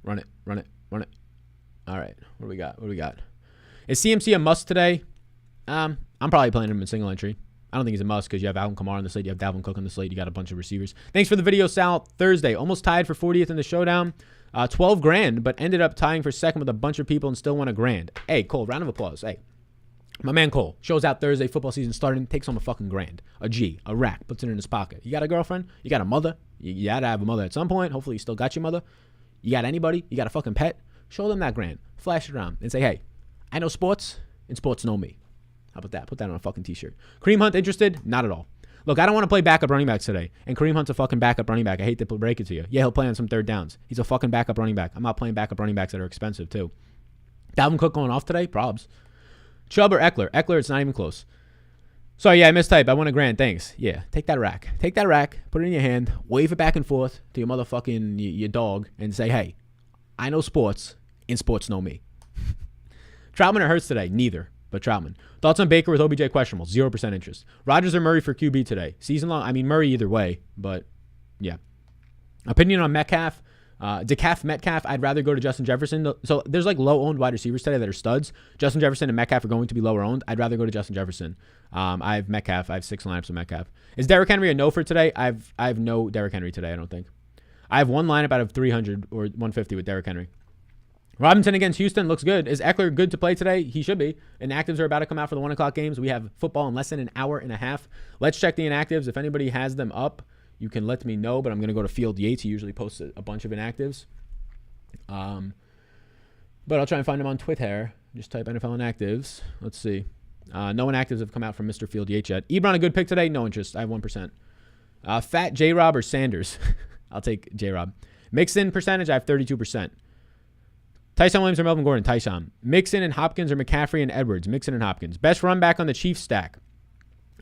Run it. All right, what do we got? Is CMC a must today? I'm probably playing him in single entry. I don't think he's a must because you have Alvin Kamara on the slate. You have Dalvin Cook on the slate. You got a bunch of receivers. Thanks for the video, Sal. Thursday, almost tied for 40th in the showdown. 12 grand, but ended up tying for second with a bunch of people and still won a grand. Hey, Cole, round of applause. Hey, my man Cole shows out Thursday. Football season starting. Takes home a fucking grand. A G. A rack. Puts it in his pocket. You got a girlfriend? You got a mother? You got to have a mother at some point. Hopefully you still got your mother. You got anybody? You got a fucking pet? Show them that grand. Flash it around and say, hey, I know sports and sports know me. How about that? Put that on a fucking t-shirt. Kareem Hunt interested? Not at all. Look, I don't want to play backup running backs today. And Kareem Hunt's a fucking backup running back. I hate to break it to you. Yeah, he'll play on some third downs. He's a fucking backup running back. I'm not playing backup running backs that are expensive too. Dalvin Cook going off today? Probs. Chubb or Eckler? Eckler, it's not even close. Sorry, yeah, I mistyped. I won a grand. Thanks. Yeah, take that rack. Take that rack, put it in your hand, wave it back and forth to your motherfucking your dog, and say, hey, I know sports, and sports know me. Troutman or Hurts today? Neither, but Troutman. Thoughts on Baker with OBJ questionable? 0% interest. Rodgers or Murray for QB today? Season long? I mean, Murray either way, but yeah. Opinion on Metcalf? DeCalf, Metcalf, I'd rather go to Justin Jefferson. So there's like low-owned wide receivers today that are studs. Justin Jefferson and Metcalf are going to be lower-owned. I'd rather go to Justin Jefferson. I have Metcalf. I have 6 lineups of Metcalf. Is Derrick Henry a no for today? I have no Derrick Henry today, I don't think. I have one lineup out of 300 or 150 with Derrick Henry. Robinson against Houston looks good. Is Eckler good to play today? He should be. Inactives are about to come out for the 1 o'clock games. We have football in less than an hour and a half. Let's check the inactives. If anybody has them up, you can let me know, but I'm going to go to Field Yates. He usually posts a bunch of inactives. But I'll try and find them on Twitter. Just type NFL inactives. Let's see. No inactives have come out from Mr. Field Yates yet. Ebron, a good pick today? No interest. I have 1%. Fat J-Rob or Sanders? I'll take J-Rob. Mixed-in percentage, I have 32%. Tyson Williams or Melvin Gordon? Tyson. Mixon and Hopkins or McCaffrey and Edwards? Mixon and Hopkins. Best run back on the Chiefs stack?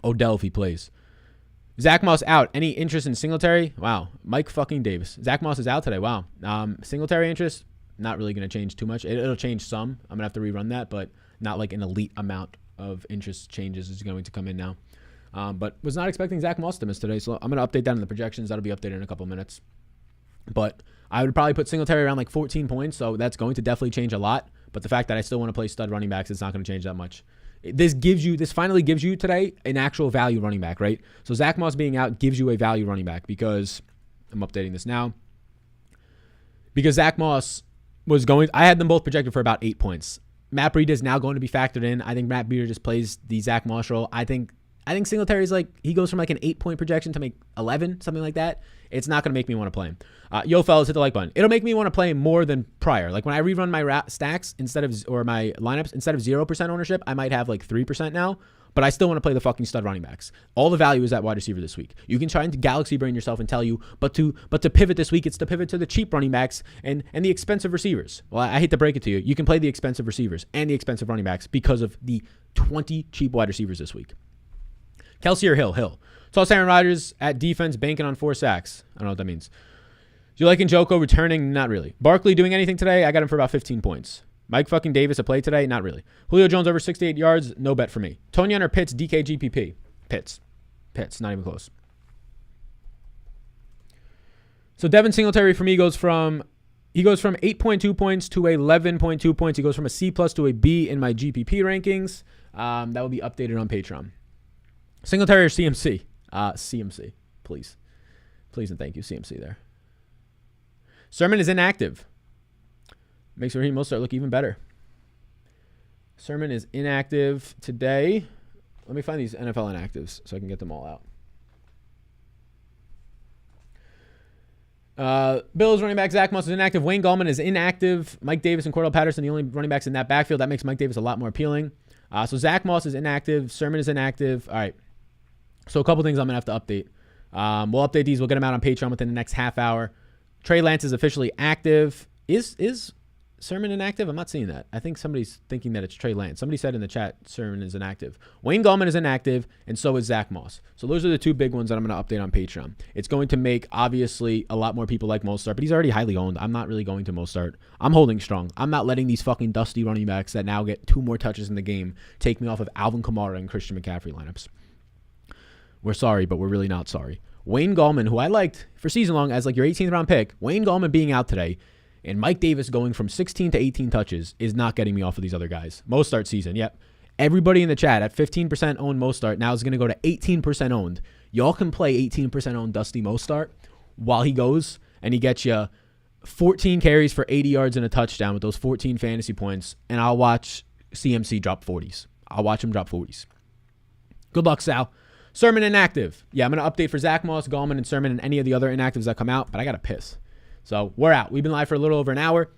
Odell if he plays. Zach Moss out. Any interest in Singletary? Wow. Mike fucking Davis. Zach Moss is out today. Wow. Singletary interest? Not really going to change too much. It'll change some. I'm going to have to rerun that, but not like an elite amount of interest changes is going to come in now. But was not expecting Zach Moss to miss today, so I'm going to update that in the projections. That'll be updated in a couple minutes. But I would probably put Singletary around like 14 points, so that's going to definitely change a lot. But the fact that I still want to play stud running backs, it's not going to change that much. This finally gives you today an actual value running back, right? So Zach Moss being out gives you a value running back because I'm updating this now. Because Zach Moss I had them both projected for about 8 points. Matt Breida is now going to be factored in. I think Matt Breida just plays the Zach Moss role. I think Singletary's he goes from like an 8-point projection to make 11, something like that. It's not going to make me want to play him. Yo, fellas, hit the like button. It'll make me want to play him more than prior. Like when I rerun my stacks or my lineups, instead of 0% ownership, I might have like 3% now, but I still want to play the fucking stud running backs. All the value is at wide receiver this week. You can try and galaxy brain yourself and tell you, but to pivot this week, it's to pivot to the cheap running backs and the expensive receivers. Well, I hate to break it to you. You can play the expensive receivers and the expensive running backs because of the 20 cheap wide receivers this week. Kelsey or Hill? Hill. Toss Aaron Rodgers at defense, banking on 4 sacks. I don't know what that means. Do you like Njoku returning? Not really. Barkley doing anything today? I got him for about 15 points. Mike fucking Davis a play today? Not really. Julio Jones over 68 yards? No bet for me. Tonyan or Pitts? DK GPP? Pitts. Not even close. So Devin Singletary for me goes from 8.2 points to 11.2 points. He goes from a C+ to a B in my GPP rankings. That will be updated on Patreon. Singletary or CMC? CMC, please. Please and thank you, CMC there. Sermon is inactive. Makes Raheem Mostert look even better. Sermon is inactive today. Let me find these NFL inactives so I can get them all out. Bills running back Zach Moss is inactive. Wayne Gallman is inactive. Mike Davis and Cordell Patterson, the only running backs in that backfield. That makes Mike Davis a lot more appealing. So Zach Moss is inactive. Sermon is inactive. All right. So a couple things I'm going to have to update. We'll update these. We'll get them out on Patreon within the next half hour. Trey Lance is officially active. Is Sermon inactive? I'm not seeing that. I think somebody's thinking that it's Trey Lance. Somebody said in the chat Sermon is inactive. Wayne Gallman is inactive, and so is Zach Moss. So those are the 2 big ones that I'm going to update on Patreon. It's going to make, obviously, a lot more people like Mostert, but he's already highly owned. I'm not really going to Mostert. I'm holding strong. I'm not letting these fucking dusty running backs that now get 2 more touches in the game take me off of Alvin Kamara and Christian McCaffrey lineups. we're sorry, but we're really not sorry. Wayne Gallman, who I liked for season long as like your 18th round pick, Wayne Gallman being out today, and Mike Davis going from 16 to 18 touches is not getting me off of these other guys. Mostart season, yep. Everybody in the chat at 15% owned Mostart now is going to go to 18% owned. Y'all can play 18% owned Dusty Mostart while he goes and he gets you 14 carries for 80 yards and a touchdown with those 14 fantasy points, and I'll watch CMC drop 40s. I'll watch him drop 40s. Good luck, Sal. Sermon inactive. Yeah, I'm going to update for Zach Moss, Gallman, and Sermon and any of the other inactives that come out, but I got to piss. So we're out. We've been live for a little over an hour.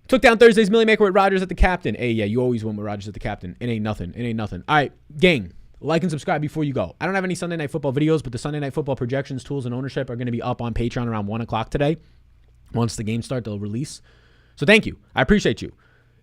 Took down Thursday's Millie Maker with Rodgers at the captain. Hey, yeah, you always win with Rodgers at the captain. It ain't nothing. It ain't nothing. All right, gang, like and subscribe before you go. I don't have any Sunday Night Football videos, but the Sunday Night Football projections, tools, and ownership are going to be up on Patreon around 1 o'clock today. Once the games start, they'll release. So thank you. I appreciate you.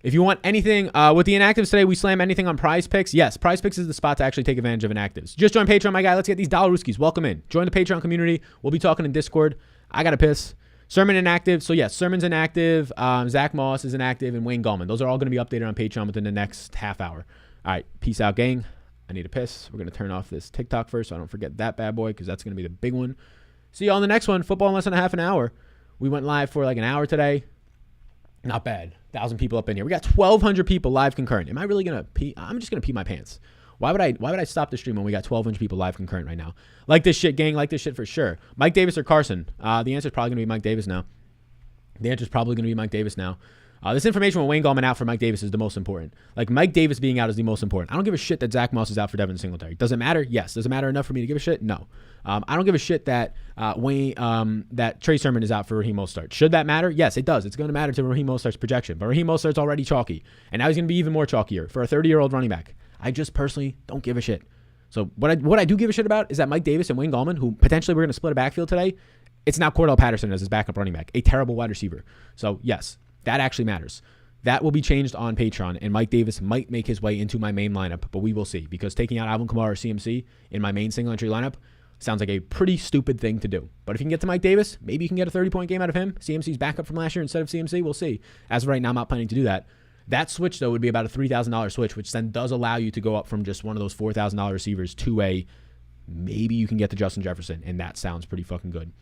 If you want anything with the inactives today, we slam anything on Prize Picks. Yes, Prize Picks is the spot to actually take advantage of inactives. Just join Patreon, my guy. Let's get these Dollarooskies. Welcome in. Join the Patreon community. We'll be talking in Discord. I got to piss. Sermon inactive. So yes, Sermon's inactive. Zach Moss is inactive, and Wayne Gallman. Those are all going to be updated on Patreon within the next half hour. All right, peace out, gang. I need a piss. We're going to turn off this TikTok first so I don't forget that bad boy because that's going to be the big one. See you on the next one. Football in less than a half an hour. We went live for like an hour today. Not bad. 1,000 people up in here. We got 1,200 people live concurrent. Am I really going to pee? I'm just going to pee my pants. Why would I stop the stream when we got 1,200 people live concurrent right now? Like this shit, gang. Like this shit for sure. Mike Davis or Carson? The answer is probably going to be Mike Davis now. This information with Wayne Gallman out for Mike Davis is the most important. Like Mike Davis being out is the most important. I don't give a shit that Zach Moss is out for Devin Singletary. Does it matter? Yes. Does it matter enough for me to give a shit? No. I don't give a shit that that Trey Sermon is out for Raheem Mostart. Should that matter? Yes, it does. It's going to matter to Raheem Mostert's projection. But Raheem Mostert's already chalky, and now he's going to be even more chalkier for a 30-year-old running back. I just personally don't give a shit. So what I do give a shit about is that Mike Davis and Wayne Gallman, who potentially we're going to split a backfield today, it's now Cordell Patterson as his backup running back, a terrible wide receiver. So yes, that actually matters. That will be changed on Patreon, and Mike Davis might make his way into my main lineup, but we will see, because taking out Alvin Kamara or CMC in my main single entry lineup sounds like a pretty stupid thing to do. But if you can get to Mike Davis, maybe you can get a 30-point game out of him. CMC's backup from last year instead of CMC. We'll see. As of right now, I'm not planning to do that. That switch, though, would be about a $3,000 switch, which then does allow you to go up from just one of those $4,000 receivers to a maybe you can get to Justin Jefferson, and that sounds pretty fucking good.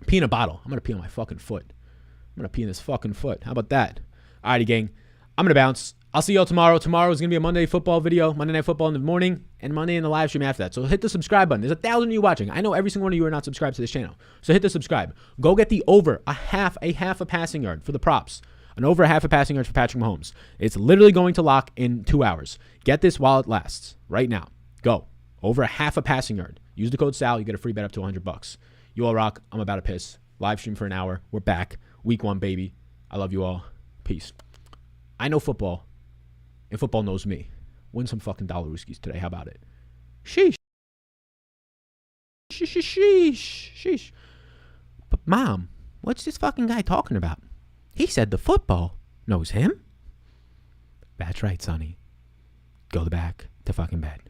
Pee in a bottle. I'm going to pee on my fucking foot. I'm going to pee in this fucking foot. How about that? All righty, gang. I'm going to bounce. I'll see y'all tomorrow. Tomorrow is going to be a Monday football video, Monday Night Football in the morning, and Monday in the live stream after that. So hit the subscribe button. There's 1,000 of you watching. I know every single one of you are not subscribed to this channel. So hit the subscribe. Go get the over a half a passing yard for the props. An over a half a passing yard for Patrick Mahomes. It's literally going to lock in 2 hours. Get this while it lasts. Right now. Go. Over a half a passing yard. Use the code SAL. You get a free bet up to $100. You all rock. I'm about to piss. Live stream for an hour. We're back. Week 1, baby. I love you all. Peace. I know football. And football knows me. Win some fucking Dollarooskies today. How about it? Sheesh. Sheesh. But Mom, what's this fucking guy talking about? He said the football knows him. That's right, Sonny. Go back to fucking bed.